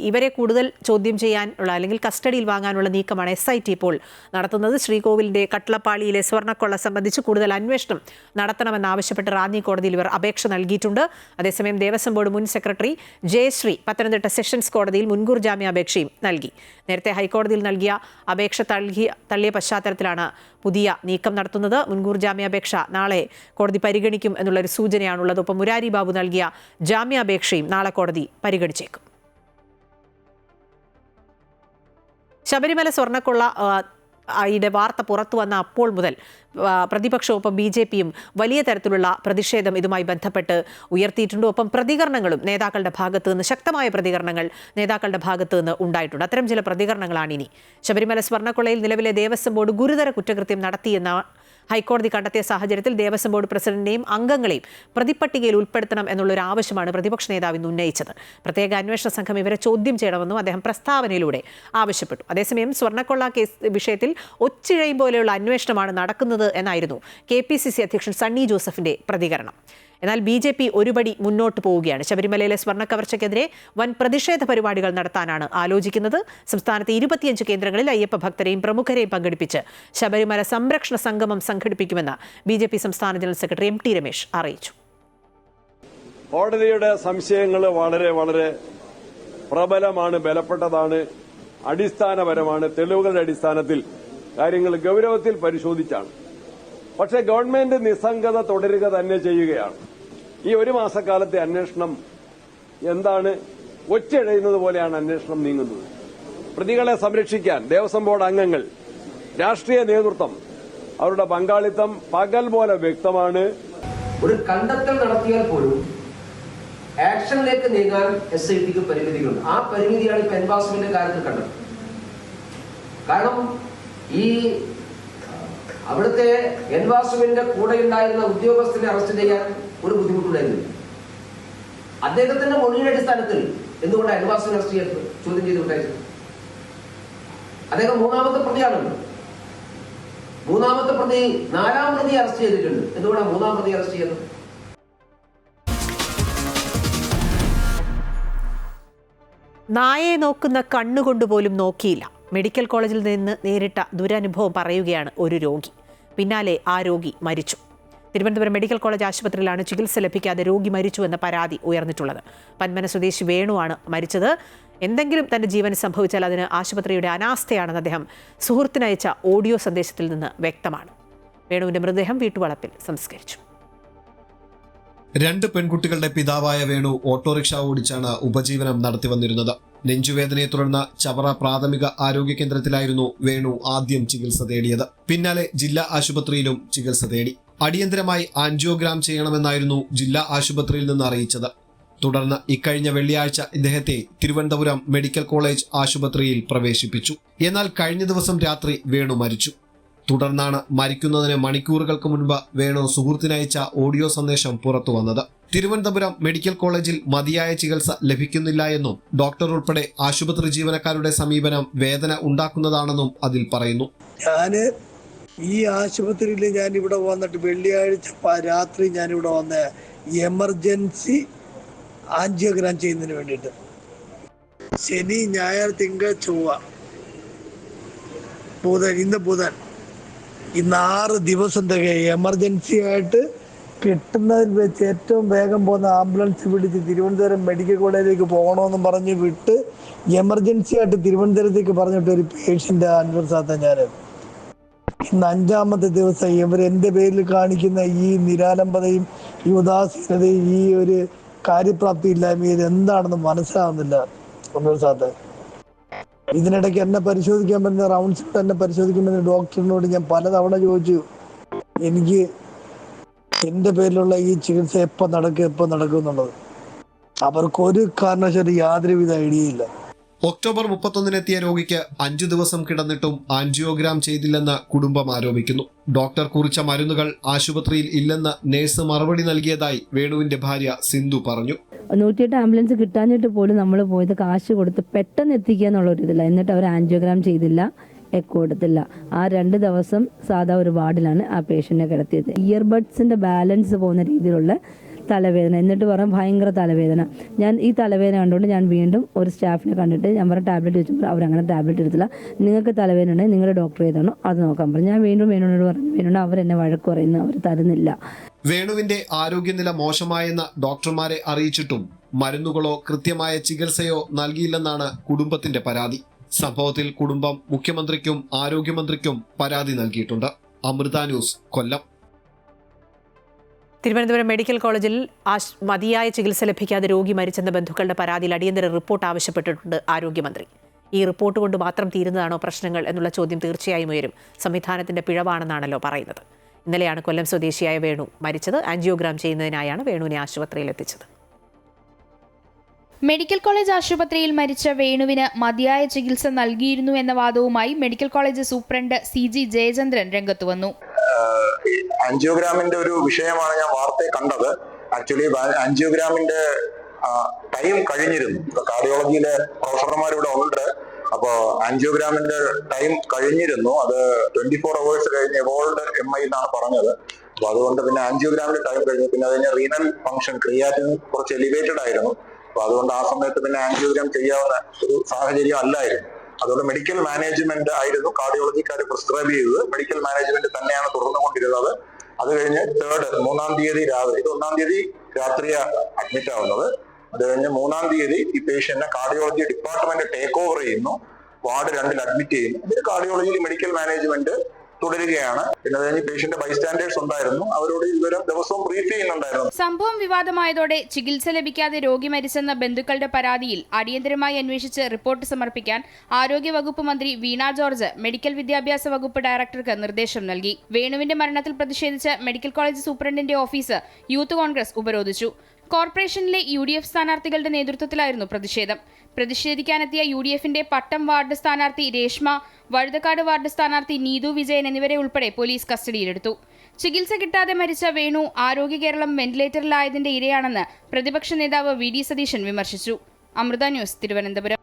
ഇവരെ കൂടുതൽ ചോദ്യം ചെയ്യാനുള്ള അല്ലെങ്കിൽ കസ്റ്റഡിയിൽ വാങ്ങാനുള്ള നീക്കമാണ് SIT ഇപ്പോൾ നടത്തുന്നത്. ശ്രീകോവിലിന്റെ കട്ടളപ്പാളിയിലെ സ്വർണ്ണക്കൊള്ള സംബന്ധിച്ച് കൂടുതൽ അന്വേഷണം നടത്തണമെന്നാവശ്യപ്പെട്ട് റാന്നി കോടതിയിൽ ഇവർ അപേക്ഷ നൽകിയിട്ടുണ്ട്. അതേസമയം ദേവസ്വം ബോർഡ് മുൻ സെക്രട്ടറി ജയശ്രീ പത്തനംതിട്ട സെഷൻസ് കോടതിയിൽ മുൻകൂർ ജാമ്യാപേക്ഷയും നൽകി. നേരത്തെ ഹൈക്കോടതിയിൽ നൽകിയ അപേക്ഷ തള്ളിയ പശ്ചാത്തലത്തിലാണ് പുതിയ നീക്കം നടത്തുന്നത്. മുൻകൂർ ജാമ്യാപേക്ഷ നാളെ കോടതി പരിഗണിക്കും എന്നുള്ളൊരു സൂചനയാണുള്ളത്. ഒപ്പം മുരാരി ബാബു നൽകിയ ജാമ്യാപേക്ഷയും നാളെ കോടതി പരിഗണിച്ചേക്കും. ശബരിമല സ്വർണ്ണക്കൊള്ള യുടെ വാർത്ത പുറത്തു വന്ന അപ്പോൾ മുതൽ പ്രതിപക്ഷവും ഒപ്പം BJPയും വലിയ തരത്തിലുള്ള പ്രതിഷേധം ഇതുമായി ബന്ധപ്പെട്ട് ഉയർത്തിയിട്ടുണ്ട്. ഒപ്പം പ്രതികരണങ്ങളും നേതാക്കളുടെ ഭാഗത്തു നിന്ന്, ശക്തമായ പ്രതികരണങ്ങൾ നേതാക്കളുടെ ഭാഗത്തു നിന്ന് ഉണ്ടായിട്ടുണ്ട്. അത്തരം ചില പ്രതികരണങ്ങളാണ് ഇനി. ശബരിമല സ്വർണ്ണക്കൊള്ളയിൽ നിലവിലെ ദേവസ്വം ബോർഡ് ഗുരുതര കുറ്റകൃത്യം നടത്തിയെന്ന ഹൈക്കോടതി കണ്ടെത്തിയ സാഹചര്യത്തിൽ ദേവസ്വം ബോർഡ് പ്രസിഡന്റിനെയും അംഗങ്ങളെയും പ്രതിപട്ടികയിൽ ഉൾപ്പെടുത്തണം എന്നുള്ളൊരു ആവശ്യമാണ് പ്രതിപക്ഷ നേതാവ് ഇന്ന് ഉന്നയിച്ചത്. പ്രത്യേക അന്വേഷണ സംഘം ഇവരെ ചോദ്യം ചെയ്യണമെന്നും അദ്ദേഹം പ്രസ്താവനയിലൂടെ ആവശ്യപ്പെട്ടു. അതേസമയം സ്വർണ്ണക്കൊള്ള കേസ് വിഷയത്തിൽ ഒച്ചിഴയും പോലെയുള്ള അന്വേഷണമാണ് നടക്കുന്നത് എന്നായിരുന്നു KPCC അധ്യക്ഷൻ സണ്ണി ജോസഫിന്റെ പ്രതികരണം. എന്നാൽ BJP ഒരുപടി മുന്നോട്ട് പോവുകയാണ്. ശബരിമലയിലെ സ്വർണ്ണക്കവർച്ചയ്ക്കെതിരെ വൻ പ്രതിഷേധ പരിപാടികൾ നടത്താനാണ് ആലോചിക്കുന്നത്. സംസ്ഥാനത്തെ 25 കേന്ദ്രങ്ങളിൽ അയ്യപ്പ ഭക്തരെയും പ്രമുഖരെയും പങ്കെടുപ്പിച്ച് ശബരിമല സംരക്ഷണ സംഗമം സംഘടിപ്പിക്കുമെന്ന് BJP സംസ്ഥാന ജനറൽ സെക്രട്ടറി MT രമേശ് അറിയിച്ചു. കോടതിയുടെ സംശയങ്ങൾ വളരെ വളരെ പ്രബലമാണ്, ബലപ്പെട്ടതാണ്, അടിസ്ഥാനപരമാണ്. തെളിവുകളുടെ അടിസ്ഥാനത്തിൽ കാര്യങ്ങൾ ഗൌരവത്തിൽ പരിശോധിച്ചാണ്. പക്ഷേ ഗവൺമെന്റ് നിസ്സംഗത തുടരുക തന്നെ ചെയ്യുകയാണ്. ഈ ഒരു മാസക്കാലത്തെ അന്വേഷണം എന്താണ്? ഒച്ചയിഴയുന്നത് പോലെയാണ് അന്വേഷണം നീങ്ങുന്നത്. പ്രതികളെ സംരക്ഷിക്കാൻ ദേവസ്വം ബോർഡ് അംഗങ്ങൾ, രാഷ്ട്രീയ നേതൃത്വം, അവരുടെ പങ്കാളിത്തം പകൽ പോലെ വ്യക്തമാണ്. ഒരു കണ്ടെത്തൽ നടത്തിയാൽ പോലും ആക്ഷനിലേക്ക് നീങ്ങാൻ SITക്ക് പരിമിതികളുണ്ട്. ആ പരിമിതിയാണ് ഇപ്പൊ എൻഫോഴ്സ്മെന്റിന്റെ കാര്യത്തിൽ കണ്ടത്. കാരണം ഈ അവിടുത്തെ എൻഫോഴ്സ്മെന്റിന്റെ കൂടെ ഉണ്ടായിരുന്ന ഉദ്യോഗസ്ഥനെ അറസ്റ്റ് ചെയ്യാൻ ഒരു ബുദ്ധിമുട്ടുണ്ടായിരുന്നില്ല. അദ്ദേഹത്തിന്റെ മൊഴിയുടെ അടിസ്ഥാനത്തിൽ എന്തുകൊണ്ടാണ് എൻഫോഴ്സ്മെന്റ് അറസ്റ്റ് ചെയ്തത്, ചോദ്യം ചെയ്തുകൊണ്ടായിരുന്നു? അദ്ദേഹം മൂന്നാമത്തെ പ്രതിയാണല്ലോ. മൂന്നാമത്തെ പ്രതി, 4ാം പ്രതി അറസ്റ്റ് ചെയ്തിട്ടുണ്ട്. എന്തുകൊണ്ടാണ് 3ാം പ്രതി അറസ്റ്റ് ചെയ്തത്? നായയെ നോക്കുന്ന കണ്ണുകൊണ്ടുപോലും നോക്കിയില്ല. മെഡിക്കൽ കോളേജിൽ നിന്ന് നേരിട്ട ദുരനുഭവം പറയുകയാണ് ഒരു രോഗി. പിന്നാലെ ആ രോഗി മരിച്ചു. തിരുവനന്തപുരം മെഡിക്കൽ കോളേജ് ആശുപത്രിയിലാണ് ചികിത്സ ലഭിക്കാതെ രോഗി മരിച്ചു എന്ന പരാതി ഉയർന്നിട്ടുള്ളത്. പന്മന സ്വദേശി വേണുവാണ് മരിച്ചത്. എന്തെങ്കിലും തന്റെ ജീവന് സംഭവിച്ചാൽ അതിന് ആശുപത്രിയുടെ അനാസ്ഥയാണെന്ന് അദ്ദേഹം സുഹൃത്തിനയച്ച ഓഡിയോ സന്ദേശത്തിൽ നിന്ന് വ്യക്തമാണ്. വേണുവിന്റെ മൃതദേഹം വീട്ടുവളപ്പിൽ സംസ്കരിച്ചു. 2 പെൺകുട്ടികളുടെ പിതാവായ വേണു ഓട്ടോറിക്ഷ ഓടിച്ചാണ് ഉപജീവനം നടത്തി വന്നിരുന്നത്. നെഞ്ചുവേദനയെ തുടർന്ന് ചവറ പ്രാഥമിക ആരോഗ്യ കേന്ദ്രത്തിലായിരുന്നു വേണു ആദ്യം ചികിത്സ തേടിയത്. പിന്നാലെ ജില്ലാ ആശുപത്രിയിലും ചികിത്സ തേടി. അടിയന്തരമായി ആൻജിയോഗ്രാം ചെയ്യണമെന്നായിരുന്നു ജില്ലാ ആശുപത്രിയിൽ നിന്ന് അറിയിച്ചത്. തുടർന്ന് ഇക്കഴിഞ്ഞ വെള്ളിയാഴ്ച ഇദ്ദേഹത്തെ തിരുവനന്തപുരം മെഡിക്കൽ കോളേജ് ആശുപത്രിയിൽ പ്രവേശിപ്പിച്ചു. എന്നാൽ കഴിഞ്ഞ ദിവസം രാത്രി വേണു മരിച്ചു. തുടർന്നാണ് മരിക്കുന്നതിന് മണിക്കൂറുകൾക്ക് മുൻപ് വേണു സുഹൃത്തിനയച്ച ഓഡിയോ സന്ദേശം പുറത്തു വന്നത്. തിരുവനന്തപുരം മെഡിക്കൽ കോളേജിൽ മതിയായ ചികിത്സ ലഭിക്കുന്നില്ല എന്നും ഡോക്ടർ ഉൾപ്പെടെ ആശുപത്രി ജീവനക്കാരുടെ സമീപനം വേദന ഉണ്ടാക്കുന്നതാണെന്നും അതിൽ പറയുന്നു. ഞാന് ഈ ആശുപത്രിയിൽ ഞാനിവിടെ വന്നിട്ട് വെള്ളിയാഴ്ച രാത്രി ഞാനിവിടെ വന്ന എമർജൻസി ആൻജിയോഗ്രാം ചെയ്യുന്നതിന് വേണ്ടിയിട്ട് ശനി, ഞായർ, തിങ്കൾ, ചൊവ്വ, ബുധൻ, ഇന്ന് ബുധൻ, ഇന്ന് 6 ദിവസം തികയും. എമർജൻസി ആയിട്ട് കിട്ടുന്നതിൽ വെച്ച് ഏറ്റവും വേഗം പോകുന്ന ആംബുലൻസ് വിളിച്ച് തിരുവനന്തപുരം മെഡിക്കൽ കോളേജിലേക്ക് പോകണമെന്ന് പറഞ്ഞ് വിട്ട് എമർജൻസി ആയിട്ട് തിരുവനന്തപുരത്തേക്ക് പറഞ്ഞിട്ട് ഒരു പേഷ്യന്റ് അൻവർ ഞാൻ ഇന്ന് 5ാമത്തെ ദിവസം ഇവർ എൻ്റെ പേരിൽ കാണിക്കുന്ന ഈ നിരാലംബതയും ഈ ഉദാസീനതയും ഈ ഒരു കാര്യപ്രാപ്തി ഇല്ലായ്മ എന്താണെന്ന് മനസ്സിലാവുന്നില്ല അൻവർ സാത്ത. ഇതിനിടയ്ക്ക് എന്നെ പരിശോധിക്കാൻ പറ്റുന്ന റൗണ്ട്സ് എന്നെ പരിശോധിക്കുമെന്ന് ഡോക്ടറിനോട് ഞാൻ പലതവണ ചോദിച്ചു. എനിക്ക് എൻ്റെ പേരിലുള്ള ഈ ചികിത്സ എപ്പോൾ നടക്കും എന്നുള്ളത് അവർക്കൊരു കാരണവശാലും യാതൊരുവിധ ഐഡിയയില്ല. ഒക്ടോബർ 31-നെത്തിയ രോഗിക്ക് 5 ദിവസം കിടന്നിട്ടും ആൻജിയോഗ്രാം ചെയ്തില്ലെന്ന് കുടുംബം ആരോപിക്കുന്നു. ഡോക്ടർ കുറിച്ച മരുന്നുകൾ ആശുപത്രിയിൽ ഇല്ലെന്ന് നേഴ്സ് മറുപടി നൽകിയതായി വേണുവിന്റെ ഭാര്യ സിന്ധു പറഞ്ഞു. 108 ആംബുലൻസ് കിട്ടാഞ്ഞിട്ട് പോലും നമ്മൾ പോയത് കാശ് കൊടുത്ത് പെട്ടെന്ന് എത്തിക്കുക എന്നുള്ളൊരിതില്ല. എന്നിട്ട് അവർ ആൻജിയോഗ്രാം ചെയ്തില്ല, എക്കോ എടുത്തില്ല. ആ 2 ദിവസം സാധാ ഒരു വാർഡിലാണ് ആ പേഷ്യന്റിനെ കിടത്തിയത്. ഇയർബഡ്സിന്റെ ബാലൻസ് പോകുന്ന രീതിയിലുള്ള തലവേദന. എന്നിട്ട് പറയാം ഭയങ്കര തലവേദന. ഞാൻ ഈ തലവേദന കണ്ടുകൊണ്ട് ഞാൻ വീണ്ടും ഒരു സ്റ്റാഫിനെ കണ്ടിട്ട് ഞാൻ പറഞ്ഞ ടാബ്ലറ്റ് വെച്ചപ്പോൾ അവരങ്ങനെ ടാബ്ലറ്റ് എടുത്തില്ല. നിങ്ങൾക്ക് തലവേദന ഉണ്ടെങ്കിൽ നിങ്ങളുടെ ഡോക്ടർ ഏതാണോ അത് നോക്കാൻ പറഞ്ഞു. ഞാൻ വീണ്ടും വേണുവിനോട് പറഞ്ഞു. വേണുണ്ട് അവരെന്നെ വഴക്ക് പറയുന്നു, അവർ തരുന്നില്ല. വേണുവിന്റെ ആരോഗ്യനില മോശമായെന്ന് ഡോക്ടർമാരെ അറിയിച്ചിട്ടും മരുന്നുകളോ കൃത്യമായ ചികിത്സയോ നൽകിയില്ലെന്നാണ് കുടുംബത്തിന്റെ പരാതി. സംഭവത്തിൽ കുടുംബം മുഖ്യമന്ത്രിക്കും ആരോഗ്യമന്ത്രിക്കും പരാതി നൽകിയിട്ടുണ്ട്. അമൃത ന്യൂസ്, കൊല്ലം. തിരുവനന്തപുരം മെഡിക്കൽ കോളേജിൽ മതിയായ ചികിത്സ ലഭിക്കാതെ രോഗി മരിച്ചെന്ന ബന്ധുക്കളുടെ പരാതിയിൽ അടിയന്തര റിപ്പോർട്ട് ആവശ്യപ്പെട്ടിട്ടുണ്ട് ആരോഗ്യമന്ത്രി. ഈ റിപ്പോർട്ട് കൊണ്ട് മാത്രം തീരുന്നതാണോ പ്രശ്നങ്ങൾ എന്നുള്ള ചോദ്യം തീർച്ചയായും ഉയരും. സംവിധാനത്തിന്റെ പിഴവാണെന്നാണല്ലോ പറയുന്നത്. ഇന്നലെയാണ് കൊല്ലം സ്വദേശിയായ വേണു മരിച്ചത്. ആൻജിയോഗ്രാം ചെയ്യുന്നതിനായാണ് വേണുവിനെ ആശുപത്രിയിൽ എത്തിച്ചത്. മെഡിക്കൽ കോളേജ് ആശുപത്രിയിൽ മരിച്ച വേണുവിന് മതിയായ ചികിത്സ നൽകിയിരുന്നു എന്ന വാദവുമായി medical college superintendent CG Jayachandran രംഗത്ത് വന്നു. ആൻജിയോഗ്രാമിന്റെ ഒരു വിഷയമാണ് ഞാൻ വാർത്തയെ കണ്ടത്. ആക്ച്വലി ആൻജിയോഗ്രാമിന്റെ ടൈം കഴിഞ്ഞിരുന്നു. കാർഡിയോളജിയിലെ പ്രൊഫസർമാരിവിടെ ഉണ്ട്. അപ്പോ ആൻജിയോഗ്രാമിന്റെ ടൈം കഴിഞ്ഞിരുന്നു. അത് 24 hours കഴിഞ്ഞ് എവോൾഡ് MI എന്നാണ് പറഞ്ഞത്. അപ്പൊ അതുകൊണ്ട് പിന്നെ ആൻജിയോഗ്രാമിന്റെ ടൈം കഴിഞ്ഞു. പിന്നെ അതിന് റീനൽ ഫംഗ്ഷൻ ക്രിയാറ്റിൻ കുറച്ച് എലിവേറ്റഡ് ആയിരുന്നു. അപ്പൊ അതുകൊണ്ട് ആ സമയത്ത് പിന്നെ ആൻജിയോഗ്രാം ചെയ്യാവുന്ന ഒരു സാഹചര്യം അല്ലായിരുന്നു. അതുകൊണ്ട് മെഡിക്കൽ മാനേജ്മെന്റ് ആയിരുന്നു കാർഡിയോളജിക്കാർ പ്രിസ്ക്രൈബ് ചെയ്തത്. മെഡിക്കൽ മാനേജ്മെന്റ് തന്നെയാണ് തുടർന്നുകൊണ്ടിരുന്നത്. അത് കഴിഞ്ഞ് 3-ാം തീയതി രാവിലെ, ഇത് 1-ാം തീയതി രാത്രിയ അഡ്മിറ്റ് ആവുന്നത്. അത് കഴിഞ്ഞ് 3-ാം തീയതി ഈ പേഷ്യന്റിനെ കാർഡിയോളജി ഡിപ്പാർട്ട്മെന്റ് ടേക്ക് ഓവർ ചെയ്യുന്നു. വാർഡ് 2-ൽ അഡ്മിറ്റ് ചെയ്യുന്നു. ഇതിന് കാർഡിയോളജിയിൽ മെഡിക്കൽ മാനേജ്മെന്റ് തുടരുകയാണ്. പിന്നെ അത് കഴിഞ്ഞ് പേഷ്യന്റ് ബൈസ്റ്റാൻഡേഴ്സ് ഉണ്ടായിരുന്നു. അവരോട് ഇതുവരെ ദിവസവും ബ്രീഫ് ചെയ്യുന്നുണ്ടായിരുന്നു. സംഭവം വിവാദമായതോടെ ചികിത്സ ലഭിക്കാതെ രോഗി മരിച്ചെന്ന ബന്ധുക്കളുടെ പരാതിയിൽ അടിയന്തരമായി അന്വേഷിച്ച് റിപ്പോർട്ട് സമർപ്പിക്കാൻ ആരോഗ്യവകുപ്പ് മന്ത്രി വീണ ജോർജ് മെഡിക്കൽ വിദ്യാഭ്യാസ വകുപ്പ് ഡയറക്ടർക്ക് നിർദ്ദേശം നൽകി. വേണുവിന്റെ മരണത്തിൽ പ്രതിഷേധിച്ച് മെഡിക്കൽ കോളേജ് സൂപ്രണ്ടിന്റെ ഓഫീസ് യൂത്ത് കോൺഗ്രസ് ഉപരോധിച്ചു. കോർപ്പറേഷനിലെ UDF സ്ഥാനാർത്ഥികളുടെ നേതൃത്വത്തിലായിരുന്നു പ്രതിഷേധം. പ്രതിഷേധിക്കാനെത്തിയ UDFന്റെ പട്ടം വാർഡ് സ്ഥാനാർത്ഥി രേഷ്മ, വഴുതക്കാട് വാർഡ് സ്ഥാനാർത്ഥി നീതു വിജയൻ എന്നിവരെ ഉൾപ്പെടെ പോലീസ് കസ്റ്റഡിയിലെടുത്തു. ചികിത്സ കിട്ടാതെ മരിച്ച വേണു ആരോഗ്യ കേരളം വെന്റിലേറ്ററിലായതിന്റെ ഇരയാണെന്ന് പ്രതിപക്ഷ നേതാവ് VD സതീശൻ വിമർശിച്ചു. അമൃത ന്യൂസ്, തിരുവനന്തപുരം.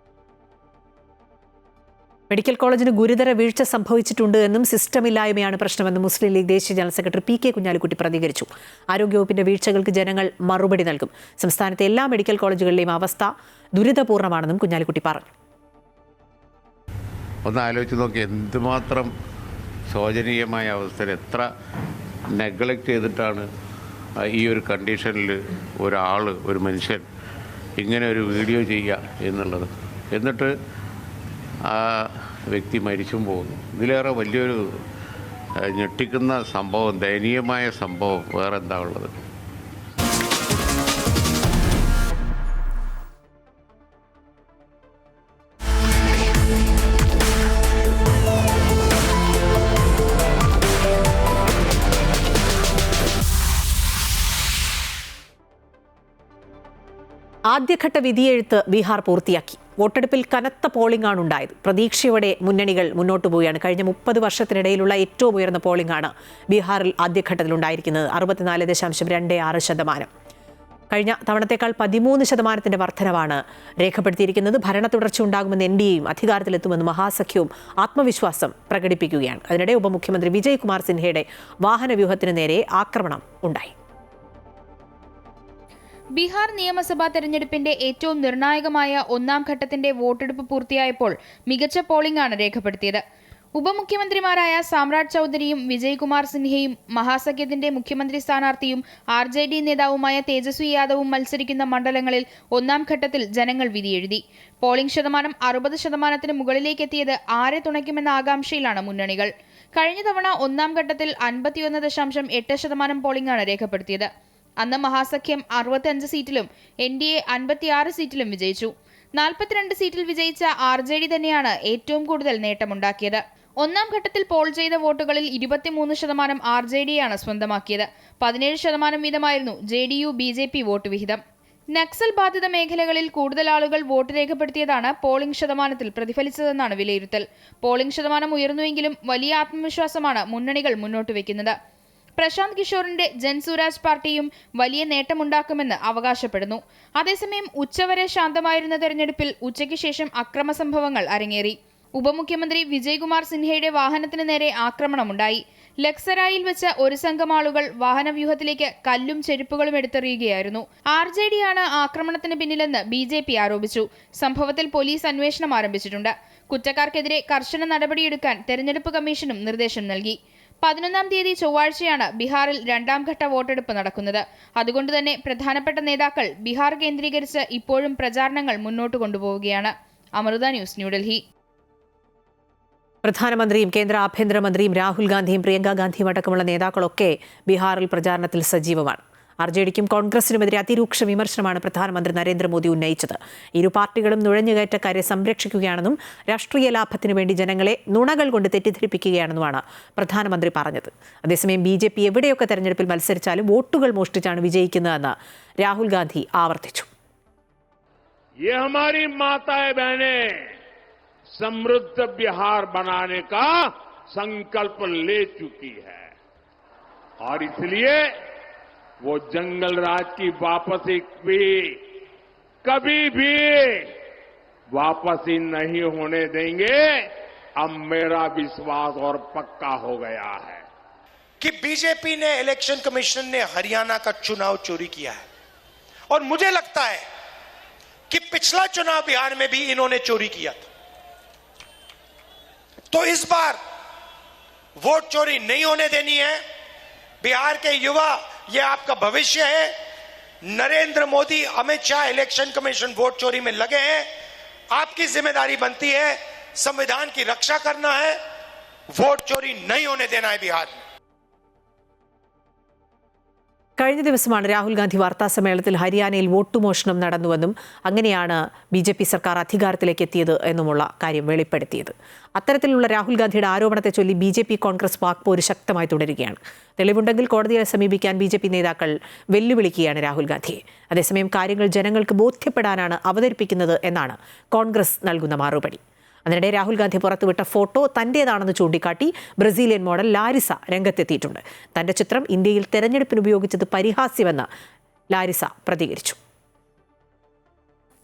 മെഡിക്കൽ കോളേജിന് ഗുരുതര വീഴ്ച സംഭവിച്ചിട്ടുണ്ട് എന്നും സിസ്റ്റമില്ലായ്മയാണ് പ്രശ്നമെന്നും മുസ്ലിം ലീഗ് ദേശീയ ജനറൽ സെക്രട്ടറി PK കുഞ്ഞാലിക്കുട്ടി പ്രതികരിച്ചു. ആരോഗ്യവകുപ്പിന്റെ വീഴ്ചകൾക്ക് ജനങ്ങൾ മറുപടി നൽകും. സംസ്ഥാനത്തെ എല്ലാ മെഡിക്കൽ കോളേജുകളിലെയും അവസ്ഥ ദുരിതപൂർണ്ണമാണെന്നും കുഞ്ഞാലിക്കുട്ടി പറഞ്ഞു. ഒന്ന് ആലോചിച്ച് നോക്കി, എന്തുമാത്രം ശോചനീയമായ അവസ്ഥയിൽ എത്ര നെഗ്ലക്റ്റ് ചെയ്തിട്ടാണ് ഈ ഒരു കണ്ടീഷനിൽ ഒരു മനുഷ്യൻ ഇങ്ങനെ ഒരു വീഡിയോ ചെയ്യുക എന്നുള്ളത്. എന്നിട്ട് ആ വ്യക്തി മരിച്ചും പോകുന്നു. ഇതിലേറെ വലിയൊരു ഞെട്ടിക്കുന്ന സംഭവം, ദയനീയമായ സംഭവം വേറെ എന്താ ഉള്ളത്? ആദ്യഘട്ട വിധിയെഴുത്ത് ബീഹാർ പൂർത്തിയാക്കി. വോട്ടെടുപ്പിൽ കനത്ത പോളിംഗാണ് ഉണ്ടായത്. പ്രതീക്ഷയോടെ മുന്നണികൾ മുന്നോട്ട് പോവുകയാണ്. കഴിഞ്ഞ 30 വർഷത്തിനിടയിലുള്ള ഏറ്റവും ഉയർന്ന പോളിംഗാണ് ബീഹാറിൽ ആദ്യഘട്ടത്തിലുണ്ടായിരിക്കുന്നത്. 64.26%. കഴിഞ്ഞ തവണത്തേക്കാൾ 13% വർധനവാണ് രേഖപ്പെടുത്തിയിരിക്കുന്നത്. ഭരണ തുടർച്ച ഉണ്ടാകുമെന്ന് NDAയും അധികാരത്തിലെത്തുമെന്ന് മഹാസഖ്യവും ആത്മവിശ്വാസം പ്രകടിപ്പിക്കുകയാണ്. അതിനിടെ ഉപമുഖ്യമന്ത്രി വിജയ് കുമാർ സിൻഹയുടെ വാഹനവ്യൂഹത്തിന് നേരെ ആക്രമണം ഉണ്ടായി. ബീഹാർ നിയമസഭാ തെരഞ്ഞെടുപ്പിന്റെ ഏറ്റവും നിർണായകമായ 1-ാം ഘട്ടത്തിന്റെ വോട്ടെടുപ്പ് പൂർത്തിയായപ്പോൾ മികച്ച പോളിംഗാണ് രേഖപ്പെടുത്തിയത്. ഉപമുഖ്യമന്ത്രിമാരായ സാമ്രാട്ട് ചൌധരിയും വിജയ് കുമാർ സിൻഹയും മഹാസഖ്യത്തിന്റെ മുഖ്യമന്ത്രി സ്ഥാനാർത്ഥിയും RJD നേതാവുമായ തേജസ്വി യാദവും മത്സരിക്കുന്ന മണ്ഡലങ്ങളിൽ 1-ാം ഘട്ടത്തിൽ ജനങ്ങൾ വിധിയെഴുതി. പോളിംഗ് ശതമാനം 60% മുകളിലേക്കെത്തിയത് ആരെ തുണയ്ക്കുമെന്ന ആകാംക്ഷയിലാണ് മുന്നണികൾ. കഴിഞ്ഞ തവണ 1-ാം ഘട്ടത്തിൽ 51.8% പോളിംഗാണ് രേഖപ്പെടുത്തിയത്. അന്ന് മഹാസഖ്യം 65 സീറ്റിലും NDA 56 സീറ്റിലും വിജയിച്ചു. 42 സീറ്റിൽ വിജയിച്ച RJD തന്നെയാണ് ഏറ്റവും കൂടുതൽ നേട്ടമുണ്ടാക്കിയത്. 1-ാം ഘട്ടത്തിൽ പോൾ ചെയ്ത വോട്ടുകളിൽ 23% RJDയാണ് സ്വന്തമാക്കിയത്. 17% വീതമായിരുന്നു JDU BJP വോട്ട് വിഹിതം. നക്സൽ ബാധിത മേഖലകളിൽ കൂടുതൽ ആളുകൾ വോട്ട് രേഖപ്പെടുത്തിയതാണ് പോളിംഗ് ശതമാനത്തിൽ പ്രതിഫലിച്ചതെന്നാണ് വിലയിരുത്തൽ. പോളിംഗ് ശതമാനം ഉയർന്നുവെങ്കിലും വലിയ ആത്മവിശ്വാസമാണ് മുന്നണികൾ മുന്നോട്ട് വയ്ക്കുന്നത്. പ്രശാന്ത് കിഷോറിന്റെ ജൻസുരാജ് പാർട്ടിയും വലിയ നേട്ടമുണ്ടാക്കുമെന്ന് അവകാശപ്പെടുന്നു. അതേസമയം ഉച്ചവരെ ശാന്തമായിരുന്ന തെരഞ്ഞെടുപ്പിൽ ഉച്ചയ്ക്ക് ശേഷം അക്രമ സംഭവങ്ങൾ അരങ്ങേറി. ഉപമുഖ്യമന്ത്രി വിജയ് കുമാർ സിൻഹയുടെ വാഹനത്തിന് നേരെ ആക്രമണമുണ്ടായി. ലക്സരായിൽ വെച്ച് ഒരു സംഘം ആളുകൾ വാഹനവ്യൂഹത്തിലേക്ക് കല്ലും ചെരുപ്പുകളും എടുത്തെറിയുകയായിരുന്നു. RJDയാണ് ആക്രമണത്തിന് പിന്നിലെന്ന് BJP ആരോപിച്ചു. സംഭവത്തിൽ പോലീസ് അന്വേഷണം ആരംഭിച്ചിട്ടുണ്ട്. കുറ്റക്കാർക്കെതിരെ കർശന നടപടിയെടുക്കാൻ തെരഞ്ഞെടുപ്പ് കമ്മീഷനും നിർദ്ദേശം നൽകി. 11-ാം തീയതി ചൊവ്വാഴ്ചയാണ് ബീഹാറിൽ 2-ാം ഘട്ട വോട്ടെടുപ്പ് നടക്കുന്നത്. അതുകൊണ്ടുതന്നെ പ്രധാനപ്പെട്ട നേതാക്കൾ ബീഹാർ കേന്ദ്രീകരിച്ച് ഇപ്പോഴും പ്രചാരണങ്ങൾ മുന്നോട്ട് കൊണ്ടുപോവുകയാണ്. അമൃത ന്യൂസ്, ന്യൂഡൽഹി. പ്രധാനമന്ത്രിയും കേന്ദ്ര ആഭ്യന്തരമന്ത്രിയും രാഹുൽ ഗാന്ധിയും പ്രിയങ്ക ഗാന്ധിയും അടക്കമുള്ള നേതാക്കളൊക്കെ ബീഹാറിൽ പ്രചാരണത്തിൽ സജീവമാണ്. RJDക്കും കോൺഗ്രസിനുമെതിരെ അതിരൂക്ഷ വിമർശനമാണ് പ്രധാനമന്ത്രി നരേന്ദ്രമോദി ഉന്നയിച്ചത്. ഇരു പാർട്ടികളും നുഴഞ്ഞുകയറ്റക്കാരെ സംരക്ഷിക്കുകയാണെന്നും രാഷ്ട്രീയ ലാഭത്തിനു വേണ്ടി ജനങ്ങളെ നുണകൾ കൊണ്ട് തെറ്റിദ്ധരിപ്പിക്കുകയാണെന്നുമാണ് പ്രധാനമന്ത്രി പറഞ്ഞത്. അതേസമയം BJP എവിടെയൊക്കെ തെരഞ്ഞെടുപ്പിൽ മത്സരിച്ചാലും വോട്ടുകൾ മോഷ്ടിച്ചാണ് വിജയിക്കുന്നതെന്ന് രാഹുൽ ഗാന്ധി ആവർത്തിച്ചു. ये हमारी माताएं बहनें समृद्ध बिहार बनाने का संकल्प ले चुकी है और इसलिए वो जंगल राज की वापसी भी कभी भी वापसी नहीं होने देंगे. अब मेरा विश्वास और पक्का हो गया है कि बीजेपी ने इलेक्शन कमीशन ने हरियाणा का चुनाव चोरी किया है और मुझे लगता है कि पिछला चुनाव बिहार में भी इन्होंने चोरी किया था. तो इस बार वोट चोरी नहीं होने देनी है. बिहार के युवा, ये आपका भविष्य है. Narendra Modi, Amit Shah election commission vote चोरी में लगे हैं. आपकी जिम्मेदारी बनती है संविधान की रक्षा करना है. वोट चोरी नहीं होने देना है बिहार में. കഴിഞ്ഞ ദിവസമാണ് രാഹുൽ ഗാന്ധി വാർത്താസമ്മേളനത്തിൽ ഹരിയാനയിൽ വോട്ടുമോഷണം നടന്നുവെന്നും അങ്ങനെയാണ് BJP സർക്കാർ അധികാരത്തിലേക്ക് എത്തിയത് എന്നുമുള്ള കാര്യം വെളിപ്പെടുത്തിയത്. അത്തരത്തിലുള്ള രാഹുൽ ഗാന്ധിയുടെ ആരോപണത്തെ ചൊല്ലി BJP കോൺഗ്രസ് വാക്പോര് ശക്തമായി തുടരുകയാണ്. തെളിവുണ്ടെങ്കിൽ കോടതിയെ സമീപിക്കാൻ BJP നേതാക്കൾ വെല്ലുവിളിക്കുകയാണ് രാഹുൽ ഗാന്ധിയെ. അതേസമയം കാര്യങ്ങൾ ജനങ്ങൾക്ക് ബോധ്യപ്പെടാനാണ് അവതരിപ്പിക്കുന്നത് എന്നാണ് കോൺഗ്രസ് നൽകുന്ന മറുപടി. അതിനിടെ രാഹുൽ ഗാന്ധി പുറത്തുവിട്ട ഫോട്ടോ തന്റേതാണെന്ന് ചൂണ്ടിക്കാട്ടി ബ്രസീലിയൻ മോഡൽ ലാരിസ രംഗത്തെത്തിയിട്ടുണ്ട്. തന്റെ ചിത്രം ഇന്ത്യയിൽ തെരഞ്ഞെടുപ്പിന് ഉപയോഗിച്ചത് പരിഹാസ്യമെന്ന് ലാരിസ പ്രതികരിച്ചു.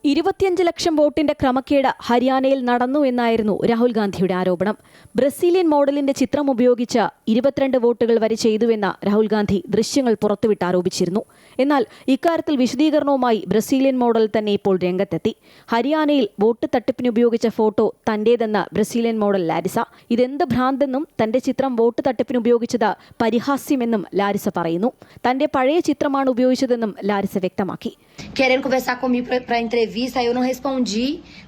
25 ലക്ഷം വോട്ടിന്റെ ക്രമക്കേട് ഹരിയാനയിൽ നടന്നു എന്നായിരുന്നു രാഹുൽ ഗാന്ധിയുടെ ആരോപണം. ബ്രസീലിയൻ മോഡലിന്റെ ചിത്രം ഉപയോഗിച്ച് 22 വോട്ടുകൾ വരെ ചെയ്തുവെന്ന രാഹുൽ ഗാന്ധി ദൃശ്യങ്ങൾ പുറത്തുവിട്ട് ആരോപിച്ചിരുന്നു. എന്നാൽ ഇക്കാര്യത്തിൽ വിശദീകരണവുമായി ബ്രസീലിയൻ മോഡൽ തന്നെ ഇപ്പോൾ രംഗത്തെത്തി. ഹരിയാനയിൽ വോട്ട് തട്ടിപ്പിന് ഉപയോഗിച്ച ഫോട്ടോ തന്റേതെന്ന് ബ്രസീലിയൻ മോഡൽ ലാരിസ. ഇതെന്ത് ഭ്രാന്തെന്നും തന്റെ ചിത്രം വോട്ട് തട്ടിപ്പിന് ഉപയോഗിച്ചത് പരിഹാസ്യമെന്നും ലാരിസ പറയുന്നു. തന്റെ പഴയ ചിത്രമാണ് ഉപയോഗിച്ചതെന്നും ലാരിസ വ്യക്തമാക്കി. Eu não respondi,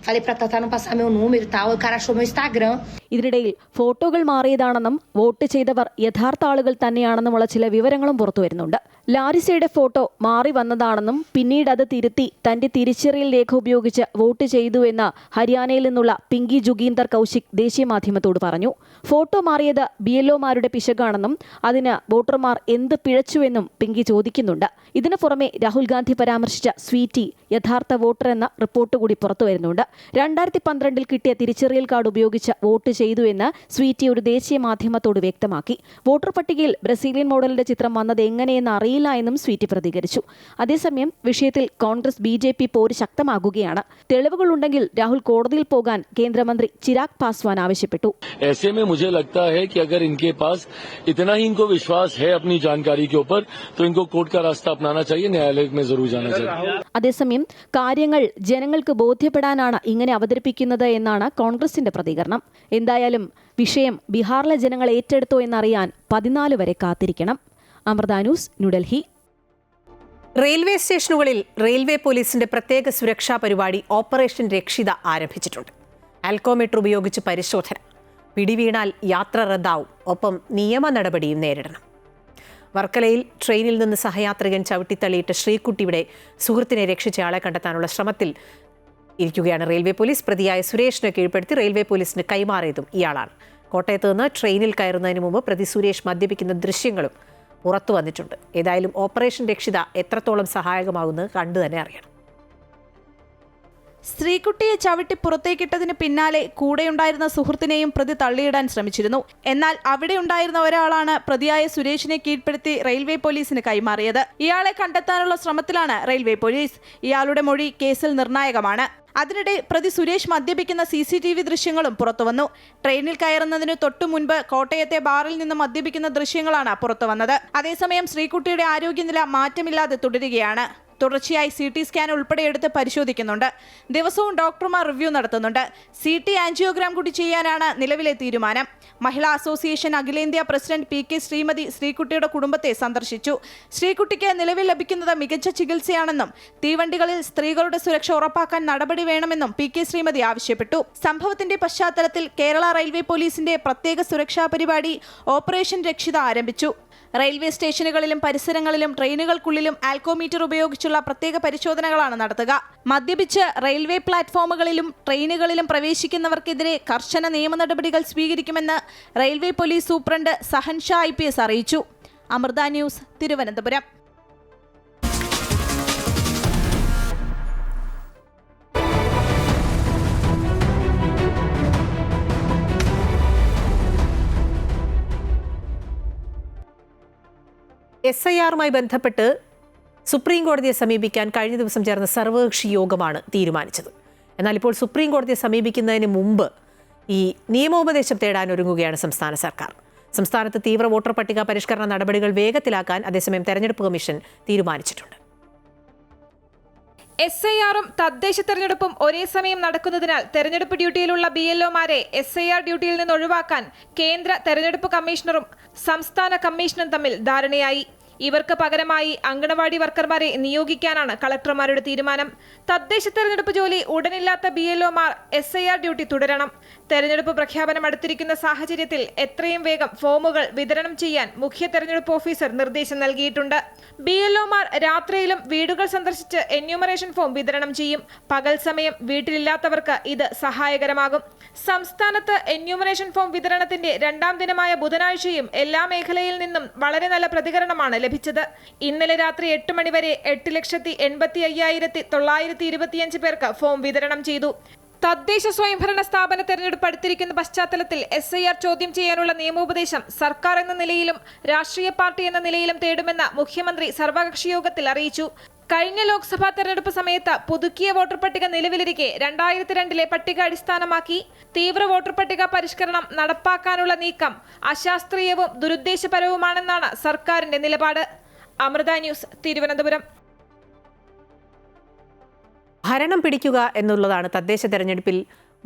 falei pra Tatá não passar meu número e tal, o cara achou meu Instagram. ഇതിനിടയിൽ ഫോട്ടോകൾ മാറിയതാണെന്നും വോട്ട് ചെയ്തവർ യഥാർത്ഥ ആളുകൾ തന്നെയാണെന്നുമുള്ള ചില വിവരങ്ങളും പുറത്തുവരുന്നുണ്ട്. ലാരിസയുടെ ഫോട്ടോ മാറി വന്നതാണെന്നും പിന്നീട് അത് തിരുത്തി തന്റെ തിരിച്ചറിയൽ രേഖ ഉപയോഗിച്ച് വോട്ട് ചെയ്തു എന്ന് ഹരിയാനയിൽ നിന്നുള്ള പിങ്കി ജുഗീന്ദർ കൗശിക് ദേശീയ മാധ്യമത്തോട് പറഞ്ഞു. ഫോട്ടോ മാറിയത് BLOമാരുടെ പിശകാണെന്നും അതിന് വോട്ടർമാർ എന്ത് പിഴച്ചുവെന്നും പിങ്കി ചോദിക്കുന്നുണ്ട്. ഇതിനു പുറമെ രാഹുൽ ഗാന്ധി പരാമർശിച്ച സ്വീറ്റി യഥാർത്ഥ വോട്ടർ എന്ന റിപ്പോർട്ട് കൂടി പുറത്തുവരുന്നുണ്ട്. 2012 കിട്ടിയ തിരിച്ചറിയൽ കാർഡ് ഉപയോഗിച്ച് വോട്ട് ചെയ്തു എന്ന് സ്വീറ്റി ഒരു ദേശീയ മാധ്യമത്തോട് വ്യക്തമാക്കി. വോട്ടർ പട്ടികയിൽ ബ്രസീലിയൻ മോഡലിന്റെ ചിത്രം വന്നത് എങ്ങനെയെന്ന് അറിയില്ല എന്നും സ്വീറ്റി പ്രതികരിച്ചു. അതേസമയം വിഷയത്തിൽ കോൺഗ്രസ് BJP പോര് ശക്തമാകുകയാണ്. തെളിവുകളുണ്ടെങ്കിൽ രാഹുൽ കോടതിയിൽ പോകാൻ കേന്ദ്രമന്ത്രി ചിരാഗ് പാസ്വാൻ ആവശ്യപ്പെട്ടു. ऐसे में मुझे लगता है कि अगर इनके पास इतना ही इनको विश्वास है अपनी जानकारी के ऊपर तो इनको कोर्ट का रास्ता अपनाना चाहिए, न्यायालय में जरूर जाना चाहिए. അതേസമയം കാര്യങ്ങൾ ജനങ്ങൾക്ക് ബോധ്യപ്പെടാനാണ് ഇങ്ങനെ അവതരിപ്പിക്കുന്നത് എന്നാണ് കോൺഗ്രസിന്റെ പ്രതികരണം. എന്തായാലും വിഷയം ബീഹാറിലെ ജനങ്ങൾ ഏറ്റെടുത്തോ എന്നറിയാൻ 14 വരെ കാത്തിരിക്കണം. അമൃത ന്യൂസ്, ന്യൂഡൽഹി. റെയിൽവേ സ്റ്റേഷനുകളിൽ റെയിൽവേ പോലീസിന്റെ പ്രത്യേക സുരക്ഷാ പരിപാടി ഓപ്പറേഷൻ രക്ഷിത ആരംഭിച്ചിട്ടുണ്ട്. ആൽക്കോമീറ്റർ ഉപയോഗിച്ച് പരിശോധന. പിടിവീണാൽ യാത്ര റദ്ദാവും. ഒപ്പം നിയമ നടപടിയും നേരിടണം. വർക്കലയിൽ ട്രെയിനിൽ നിന്ന് സഹയാത്രികൻ ചവിട്ടിത്തള്ളിയിട്ട് ശ്രീകുട്ടിയുടെ സുഹൃത്തിനെ രക്ഷിച്ചയാളെ കണ്ടെത്താനുള്ള ശ്രമത്തിൽ ഇരിക്കുകയാണ് റെയിൽവേ പോലീസ്. പ്രതിയായ സുരേഷിനെ കീഴ്പ്പെടുത്തി റെയിൽവേ പോലീസിന് കൈമാറിയതും ഇയാളാണ്. കോട്ടയത്ത് നിന്ന് ട്രെയിനിൽ കയറുന്നതിന് മുമ്പ് പ്രതി സുരേഷ് മദ്യപിക്കുന്ന ദൃശ്യങ്ങളും പുറത്തു വന്നിട്ടുണ്ട്. ഏതായാലും ഓപ്പറേഷൻ രക്ഷിത എത്രത്തോളം സഹായകമാകുന്നത് കണ്ടു തന്നെ അറിയണം. സ്ത്രീകുട്ടിയെ ചവിട്ടി പുറത്തേക്കിട്ടതിന് പിന്നാലെ കൂടെയുണ്ടായിരുന്ന സുഹൃത്തിനെയും പ്രതി തള്ളിയിടാൻ ശ്രമിച്ചിരുന്നു. എന്നാൽ അവിടെ ഉണ്ടായിരുന്ന ഒരാളാണ് പ്രതിയായ സുരേഷിനെ കീഴ്പ്പെടുത്തി റെയിൽവേ പോലീസിന് കൈമാറിയത്. ഇയാളെ കണ്ടെത്താനുള്ള ശ്രമത്തിലാണ് റെയിൽവേ പോലീസ്. ഇയാളുടെ മൊഴി കേസിൽ നിർണായകമാണ്. അതിനിടെ പ്രതി സുരേഷ് മദ്യപിക്കുന്ന CCTV ദൃശ്യങ്ങളും പുറത്തുവന്നു. ട്രെയിനിൽ കയറുന്നതിന് തൊട്ടു മുൻപ് കോട്ടയത്തെ ബാറിൽ നിന്ന് മദ്യപിക്കുന്ന ദൃശ്യങ്ങളാണ് പുറത്തുവന്നത്. അതേസമയം ശ്രീകുട്ടിയുടെ ആരോഗ്യനില മാറ്റമില്ലാതെ തുടരുകയാണ്. തുടർച്ചയായി CT സ്കാൻ ഉൾപ്പെടെ എടുത്ത് പരിശോധിക്കുന്നുണ്ട്. ദിവസവും ഡോക്ടർമാർ റിവ്യൂ നടത്തുന്നുണ്ട്. CT ആൻജിയോഗ്രാം കൂടി ചെയ്യാനാണ് നിലവിലെ തീരുമാനം. മഹിളാ അസോസിയേഷൻ അഖിലേന്ത്യാ പ്രസിഡന്റ് PK ശ്രീമതി ശ്രീകുട്ടിയുടെ കുടുംബത്തെ സന്ദർശിച്ചു. ശ്രീകുട്ടിക്ക് നിലവിൽ ലഭിക്കുന്നത് മികച്ച ചികിത്സയാണെന്നും തീവണ്ടികളിൽ സ്ത്രീകളുടെ സുരക്ഷ ഉറപ്പാക്കാൻ നടപടി വേണമെന്നും PK ശ്രീമതി ആവശ്യപ്പെട്ടു. സംഭവത്തിന്റെ പശ്ചാത്തലത്തിൽ കേരള റെയിൽവേ പോലീസിന്റെ പ്രത്യേക സുരക്ഷാ പരിപാടി ഓപ്പറേഷൻ രക്ഷിത ആരംഭിച്ചു. റെയിൽവേ സ്റ്റേഷനുകളിലും പരിസരങ്ങളിലും ട്രെയിനുകൾക്കുള്ളിലും ആൽക്കോമീറ്റർ ഉപയോഗിച്ചുള്ള പ്രത്യേക പരിശോധനകളാണ് നടത്തുക. മദ്യപിച്ച് റെയിൽവേ പ്ലാറ്റ്ഫോമുകളിലും ട്രെയിനുകളിലും പ്രവേശിക്കുന്നവർക്കെതിരെ കർശന നിയമ നടപടികൾ സ്വീകരിക്കുമെന്ന് railway police superintendent Sahan Shah IPS അറിയിച്ചു. അമൃത ന്യൂസ്, തിരുവനന്തപുരം. SIR-മായി ബന്ധപ്പെട്ട് സുപ്രീം കോടതിയെ സമീപിക്കാൻ കഴിഞ്ഞ ദിവസം ചേർന്ന സർവകക്ഷി യോഗമാണ് തീരുമാനിച്ചത്. എന്നാൽ ഇപ്പോൾ സുപ്രീം കോടതിയെ സമീപിക്കുന്നതിന് മുമ്പ് ഈ നിയമോപദേശം തേടാൻ ഒരുങ്ങുകയാണ് സംസ്ഥാന സർക്കാർ. സംസ്ഥാനത്ത് തീവ്ര വോട്ടർ പട്ടിക പരിഷ്കരണ നടപടികൾ വേഗത്തിലാക്കാൻ അതേസമയം തെരഞ്ഞെടുപ്പ് കമ്മീഷൻ തീരുമാനിച്ചിട്ടുണ്ട്. SIR-ഉം തദ്ദേശ തെരഞ്ഞെടുപ്പും ഒരേ സമയം നടക്കുന്നതിനാൽ തെരഞ്ഞെടുപ്പ് ഡ്യൂട്ടിയിലുള്ള BLO-മാരെ SIR ഡ്യൂട്ടിയിൽ നിന്ന് ഒഴിവാക്കാൻ കേന്ദ്ര തെരഞ്ഞെടുപ്പ് കമ്മീഷണറും സംസ്ഥാന കമ്മീഷനും തമ്മിൽ ധാരണയായി. ഇവർക്ക് പകരമായി അങ്കണവാടി വർക്കർമാരെ നിയോഗിക്കാനാണ് കളക്ടർമാരുടെ തീരുമാനം. തദ്ദേശ തെരഞ്ഞെടുപ്പ് ജോലി ഉടനില്ലാത്ത BLO-മാർ SIR ഡ്യൂട്ടി തുടരണം. തെരഞ്ഞെടുപ്പ് പ്രഖ്യാപനം അടുത്തിരിക്കുന്ന സാഹചര്യത്തിൽ എത്രയും വേഗം ഫോമുകൾ വിതരണം ചെയ്യാൻ മുഖ്യ തെരഞ്ഞെടുപ്പ് ഓഫീസർ നിർദ്ദേശം നൽകിയിട്ടുണ്ട്. BLO-മാർ രാത്രിയിലും വീടുകൾ സന്ദർശിച്ച് എന്യൂമറേഷൻ ഫോം വിതരണം ചെയ്യും. പകൽ സമയം വീട്ടിലില്ലാത്തവർക്ക് ഇത് സഹായകരമാകും. സംസ്ഥാനത്ത് എന്യൂമറേഷൻ ഫോം വിതരണത്തിന്റെ 2ാം ദിനമായ ബുധനാഴ്ചയും എല്ലാ മേഖലയിൽ നിന്നും വളരെ നല്ല പ്രതികരണമാണ് ലഭിച്ചത്. ഇന്നലെ രാത്രി 8 മണിവരെ 8,85,925 പേർക്ക് ഫോം വിതരണം ചെയ്തു. തദ്ദേശ സ്വയംഭരണ സ്ഥാപന തെരഞ്ഞെടുപ്പ് അടുത്തിരിക്കുന്ന പശ്ചാത്തലത്തിൽ SIR ചോദ്യം ചെയ്യാനുള്ള നിയമോപദേശം സർക്കാർ എന്ന നിലയിലും രാഷ്ട്രീയ പാർട്ടി എന്ന നിലയിലും തേടുമെന്ന് മുഖ്യമന്ത്രി സർവകക്ഷി യോഗത്തിൽ അറിയിച്ചു. കഴിഞ്ഞ ലോക്സഭാ തെരഞ്ഞെടുപ്പ് സമയത്ത് പുതുക്കിയ വോട്ടർ പട്ടിക നിലവിലിരിക്കെ 2002-ലെ പട്ടിക അടിസ്ഥാനമാക്കി തീവ്ര വോട്ടർ പട്ടിക പരിഷ്കരണം നടപ്പാക്കാനുള്ള നീക്കം അശാസ്ത്രീയവും ദുരുദ്ദേശപരവുമാണെന്നാണ് സർക്കാരിന്റെ നിലപാട്. അമൃത ന്യൂസ്, തിരുവനന്തപുരം. ഭരണം പിടിക്കുക എന്നുള്ളതാണ് തദ്ദേശ തെരഞ്ഞെടുപ്പിൽ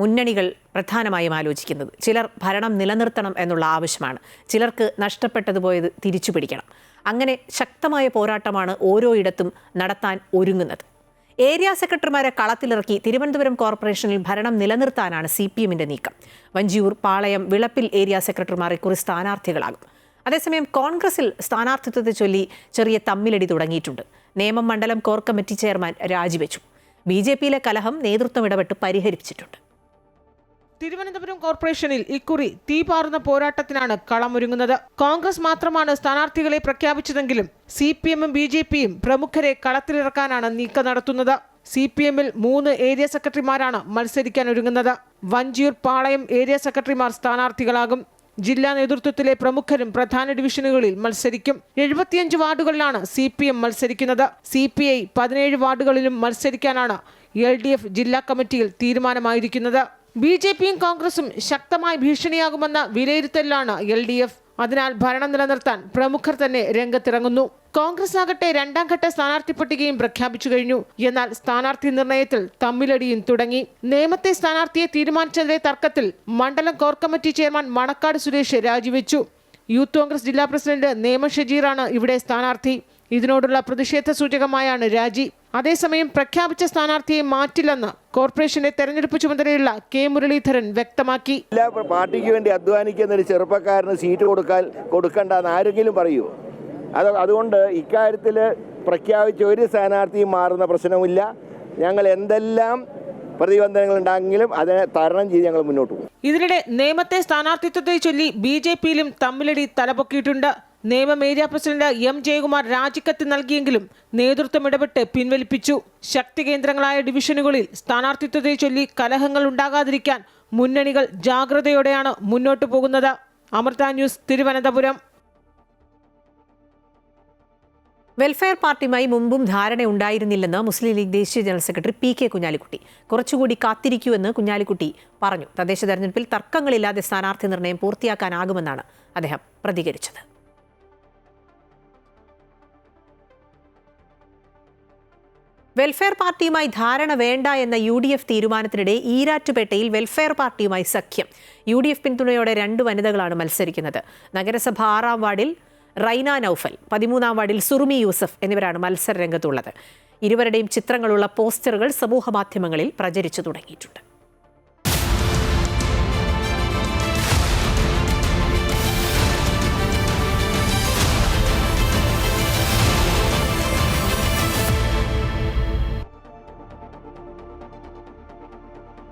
മുന്നണികൾ പ്രധാനമായും ആലോചിക്കുന്നത്. ചിലർ ഭരണം നിലനിർത്തണം എന്നുള്ള ആവശ്യമാണ്. ചിലർക്ക് നഷ്ടപ്പെട്ടത് പോയത് തിരിച്ചു പിടിക്കണം. അങ്ങനെ ശക്തമായ പോരാട്ടമാണ് ഓരോയിടത്തും നടത്താൻ ഒരുങ്ങുന്നത്. ഏരിയ സെക്രട്ടറിമാരെ കളത്തിലിറക്കി തിരുവനന്തപുരം കോർപ്പറേഷനിൽ ഭരണം നിലനിർത്താനാണ് CPM-ന്റെ നീക്കം. വഞ്ചിയൂർ, പാളയം, വിളപ്പിൽ ഏരിയ സെക്രട്ടറിമാർ ഇക്കുറി സ്ഥാനാർത്ഥികളാകും. അതേസമയം കോൺഗ്രസിൽ സ്ഥാനാർത്ഥിത്വത്തെ ചൊല്ലി ചെറിയ തമ്മിലടി തുടങ്ങിയിട്ടുണ്ട്. നേമം മണ്ഡലം കോർ കമ്മിറ്റി ചെയർമാൻ രാജിവെച്ചു. BJP-യിലെ കലഹം നേതൃത്വം ഇടപെട്ട് പരിഹരിച്ചിട്ടുണ്ട്. തിരുവനന്തപുരം കോർപ്പറേഷനിൽ ഇക്കുറി തീപാറുന്ന പോരാട്ടത്തിനാണ് കളമൊരുങ്ങുന്നത്. കോൺഗ്രസ് മാത്രമാണ് സ്ഥാനാർത്ഥികളെ പ്രഖ്യാപിച്ചതെങ്കിലും CPM-ഉം BJP-യും പ്രമുഖരെ കളത്തിലിറക്കാനാണ് നീക്കം നടത്തുന്നത്. CPM-ൽ 3 ഏരിയ സെക്രട്ടറിമാരാണ് മത്സരിക്കാൻ ഒരുങ്ങുന്നത്. വഞ്ചിയൂർ, പാളയം ഏരിയ സെക്രട്ടറിമാർ സ്ഥാനാർത്ഥികളാകും. ജില്ലാ നേതൃത്വത്തിലെ പ്രമുഖരും പ്രധാന ഡിവിഷനുകളിൽ മത്സരിക്കും. 75 വാർഡുകളിലാണ് CPM മത്സരിക്കുന്നത്. CPI 17 വാർഡുകളിലും മത്സരിക്കാനാണ് LDF ജില്ലാ കമ്മിറ്റിയിൽ തീരുമാനമായിരിക്കുന്നത്. BJP-യും കോൺഗ്രസും ശക്തമായ ഭീഷണിയാകുമെന്ന വിലയിരുത്തലിലാണ് LDF. അതിനാൽ ഭരണം നിലനിർത്താൻ പ്രമുഖർ തന്നെ രംഗത്തിറങ്ങുന്നു. കോൺഗ്രസ് ആകട്ടെ 2ാം ഘട്ട സ്ഥാനാർത്ഥി പട്ടികയും പ്രഖ്യാപിച്ചു കഴിഞ്ഞു. എന്നാൽ സ്ഥാനാർത്ഥി നിർണയത്തിൽ തമ്മിലടിയും തുടങ്ങി. നേമത്തെ സ്ഥാനാർത്ഥിയെ തീരുമാനിച്ചതിലെ തർക്കത്തിൽ മണ്ഡലം core committee chairman Manakkad Suresh രാജിവെച്ചു. യൂത്ത് കോൺഗ്രസ് ജില്ലാ പ്രസിഡന്റ് നേമ ഷജീറാണ് ഇവിടെ സ്ഥാനാർത്ഥി. ഇതിനോടുള്ള പ്രതിഷേധ സൂചകമായാണ് രാജി. അതേസമയം പ്രഖ്യാപിച്ച സ്ഥാനാർത്ഥിയെ മാറ്റില്ലെന്ന് കോർപ്പറേഷന്റെ തെരഞ്ഞെടുപ്പ് ചുമതലയുള്ള K മുരളീധരൻ വ്യക്തമാക്കി. പാർട്ടിക്ക് വേണ്ടി അധ്വാനിക്കുന്ന ഒരു ചെറുപ്പക്കാരന് സീറ്റ് കൊടുക്കണ്ടെന്ന് ആരെങ്കിലും പറയൂ? അതുകൊണ്ട് ഇക്കാര്യത്തിൽ പ്രഖ്യാപിച്ച ഒരു സ്ഥാനാർത്ഥിയും മാറുന്ന പ്രശ്നമില്ല. ഞങ്ങൾ എന്തെല്ലാം പ്രതിബന്ധനങ്ങൾ ഉണ്ടെങ്കിലും അതിനെ തരണം ചെയ്ത് ഞങ്ങൾ മുന്നോട്ട് പോകും. ഇതിനിടെ നേമത്തെ സ്ഥാനാർത്ഥിത്വത്തെ ചൊല്ലി BJP-യിലും തമ്മിലടി തലപൊക്കിയിട്ടുണ്ട്. Nemom area president M Jayakumar രാജിക്കത്ത് നൽകിയെങ്കിലും നേതൃത്വം ഇടപെട്ട് പിൻവലിപ്പിച്ചു. ശക്തി കേന്ദ്രങ്ങളായ ഡിവിഷനുകളിൽ സ്ഥാനാർത്ഥിത്വത്തെ ചൊല്ലി കലഹങ്ങൾ ഉണ്ടാകാതിരിക്കാൻ മുന്നണികൾ ജാഗ്രതയോടെയാണ് മുന്നോട്ടു പോകുന്നത്. അമൃത ന്യൂസ്, തിരുവനന്തപുരം. വെൽഫെയർ പാർട്ടിയുമായി മുമ്പും ധാരണയുണ്ടായിരുന്നില്ലെന്ന് മുസ്ലിം ലീഗ് ദേശീയ ജനറൽ സെക്രട്ടറി PK കുഞ്ഞാലിക്കുട്ടി. കുറച്ചുകൂടി കാത്തിരിക്കൂവെന്ന് കുഞ്ഞാലിക്കുട്ടി പറഞ്ഞു. തദ്ദേശ തെരഞ്ഞെടുപ്പിൽ തർക്കങ്ങളില്ലാതെ സ്ഥാനാർത്ഥി നിർണയം പൂർത്തിയാക്കാനാകുമെന്നാണ് അദ്ദേഹം പ്രതികരിച്ചത്. വെൽഫെയർ പാർട്ടിയുമായി ധാരണ വേണ്ട എന്ന UDF തീരുമാനത്തിനിടെ ഈരാറ്റുപേട്ടയിൽ വെൽഫെയർ പാർട്ടിയുമായി സഖ്യം. UDF പിന്തുണയോടെ 2 വനിതകളാണ് മത്സരിക്കുന്നത്. നഗരസഭ 6-ാം വാർഡിൽ റൈന നൌഫൽ, 13-ാം വാർഡിൽ സുറുമി യൂസഫ് എന്നിവരാണ് മത്സര രംഗത്തുള്ളത്. ഇരുവരുടെയും ചിത്രങ്ങളുള്ള പോസ്റ്ററുകൾ സമൂഹമാധ്യമങ്ങളിൽ പ്രചരിച്ചു തുടങ്ങിയിട്ടുണ്ട്.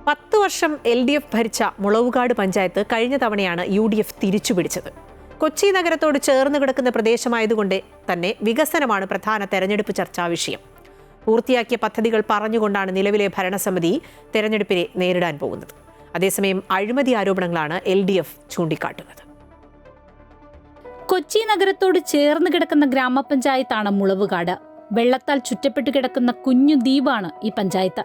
പത്ത് വർഷം LDF ഭരിച്ച മുളവുകാട് പഞ്ചായത്ത് കഴിഞ്ഞ തവണയാണ് UDF തിരിച്ചുപിടിച്ചത്. കൊച്ചി നഗരത്തോട് ചേർന്ന് കിടക്കുന്ന പ്രദേശമായതുകൊണ്ട് തന്നെ വികസനമാണ് പ്രധാന തെരഞ്ഞെടുപ്പ് ചർച്ചാ വിഷയം. പൂർത്തിയാക്കിയ പദ്ധതികൾ പറഞ്ഞുകൊണ്ടാണ് നിലവിലെ ഭരണസമിതി തെരഞ്ഞെടുപ്പിനെ നേരിടാൻ പോകുന്നത്. അതേസമയം അഴിമതി ആരോപണങ്ങളാണ് LDF ചൂണ്ടിക്കാട്ടുന്നത്. കൊച്ചി നഗരത്തോട് ചേർന്ന് കിടക്കുന്ന ഗ്രാമപഞ്ചായത്താണ് മുളവുകാട്. വെള്ളത്താൽ ചുറ്റപ്പെട്ടു കിടക്കുന്ന കുഞ്ഞു ദ്വീപാണ് ഈ പഞ്ചായത്ത്.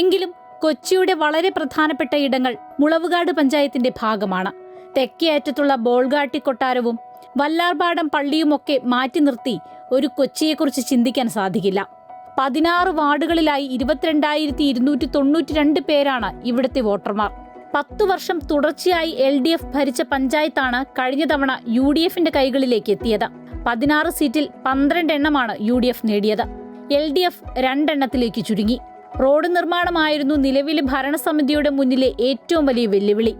എങ്കിലും കൊച്ചിയുടെ വളരെ പ്രധാനപ്പെട്ട ഇടങ്ങൾ മുളവുകാട് പഞ്ചായത്തിന്റെ ഭാഗമാണ്. തെക്കേ അറ്റത്തുള്ള ബോൾഗാട്ടി കൊട്ടാരവും വല്ലാർപാടം പള്ളിയുമൊക്കെ മാറ്റി നിർത്തി ഒരു കൊച്ചിയെക്കുറിച്ച് ചിന്തിക്കാൻ സാധിക്കില്ല. 16 വാർഡുകളിലായി 22,292 പേരാണ് ഇവിടുത്തെ വോട്ടർമാർ. 10 വർഷം തുടർച്ചയായി LDF ഭരിച്ച പഞ്ചായത്താണ് കഴിഞ്ഞ തവണ UDFന്റെ കൈകളിലേക്ക് എത്തിയത്. 16 സീറ്റിൽ 12 എണ്ണമാണ് UDF നേടിയത്. LDF 2 എണ്ണത്തിലേക്ക് ചുരുങ്ങി. റോഡ് നിർമ്മാണമായിരുന്നു നിലവിലെ ഭരണസമിതിയുടെ മുന്നിലെ ഏറ്റവും വലിയ വെല്ലുവിളി.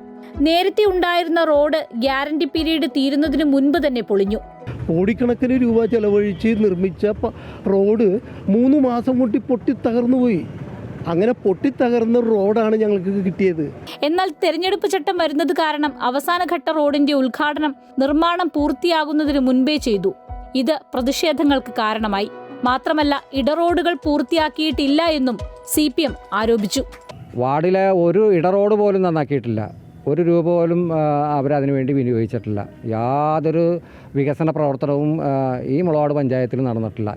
നേരത്തെ ഉണ്ടായിരുന്ന റോഡ് ഗ്യാരണ്ടി പീരീഡ് തീരുന്നതിന് മുൻപ് തന്നെ പൊളിഞ്ഞു. കോടിക്കണക്കിന് രൂപ ചെലവഴിച്ച് നിർമ്മിച്ച റോഡ് 3 മാസം കൊണ്ട് പൊട്ടിത്തകർന്നുപോയി. അങ്ങനെ പൊട്ടിത്തകർന്ന റോഡാണ് ഞങ്ങൾക്ക് കിട്ടിയത്. എന്നാൽ തെരഞ്ഞെടുപ്പ് ചട്ടം വരുന്നത് കാരണം അവസാനഘട്ട റോഡിന്റെ ഉദ്ഘാടനം നിർമ്മാണം പൂർത്തിയാകുന്നതിന് മുൻപേ ചെയ്തു. ഇത് പ്രതിഷേധങ്ങൾക്ക് കാരണമായി. മാത്രമല്ല ഇടറോഡുകൾ പൂർത്തിയാക്കിയിട്ടില്ല എന്നും CPM ആരോപിച്ചു. വാർഡിലെ ഒരു ഇടറോഡ് പോലും നന്നാക്കിയിട്ടില്ല. 1 രൂപ പോലും അവരതിനു വേണ്ടി വിനിയോഗിച്ചിട്ടില്ല. യാതൊരു വികസന പ്രവർത്തനവും ഈ മുളവാട് പഞ്ചായത്തിൽ നടന്നിട്ടില്ല.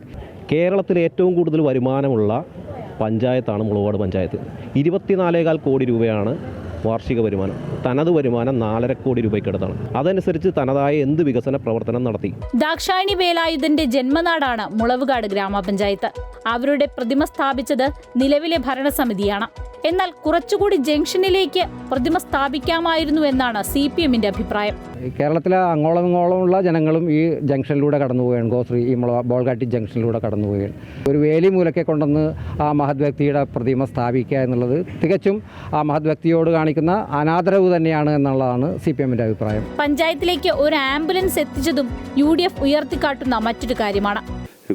കേരളത്തിൽ ഏറ്റവും കൂടുതൽ വരുമാനമുള്ള പഞ്ചായത്താണ് മുളവാട് പഞ്ചായത്ത്. 24,4 കോടി രൂപയാണ് വാർഷിക വരുമാനം. തനത് വരുമാനം 4.5 കോടി രൂപയ്ക്കടുത്താണ്. അതനുസരിച്ച് തനതായ എന്ത് വികസന പ്രവർത്തനം നടത്തി? ദാക്ഷായണി വേലായുധന്റെ ജന്മനാടാണ് മുളവുകാട് ഗ്രാമപഞ്ചായത്ത്. അവരുടെ പ്രതിമ സ്ഥാപിച്ചത് നിലവിലെ ഭരണസമിതിയാണ്. എന്നാൽ കുറച്ചുകൂടി ജംഗ്ഷനിലേക്ക് പ്രതിമ സ്ഥാപിക്കാമായിരുന്നു എന്നാണ് CPMന്റെ അഭിപ്രായം. കേരളത്തിലെ അങ്ങോളം ഇങ്ങോളമുള്ള ജനങ്ങളും ഈ ജംഗ്ഷനിലൂടെ കടന്നു പോവുകയാണ്. ഗോശ്രീ ഈ ബോൾഗാട്ടി ജംഗ്ഷനിലൂടെ കടന്നു പോവുകയാണ്. ഒരു വേലി മൂലക്കെ കൊണ്ടുവന്ന് ആ മഹത് വ്യക്തിയുടെ പ്രതിമ സ്ഥാപിക്കുക എന്നുള്ളത് തികച്ചും ആ മഹത് വ്യക്തിയോട് കാണിക്കുന്ന അനാദരവ് തന്നെയാണ് എന്നുള്ളതാണ് CPMന്റെ അഭിപ്രായം. പഞ്ചായത്തിലേക്ക് ഒരു ആംബുലൻസ് എത്തിച്ചതും UDF ഉയർത്തിക്കാട്ടുന്ന മറ്റൊരു കാര്യമാണ്.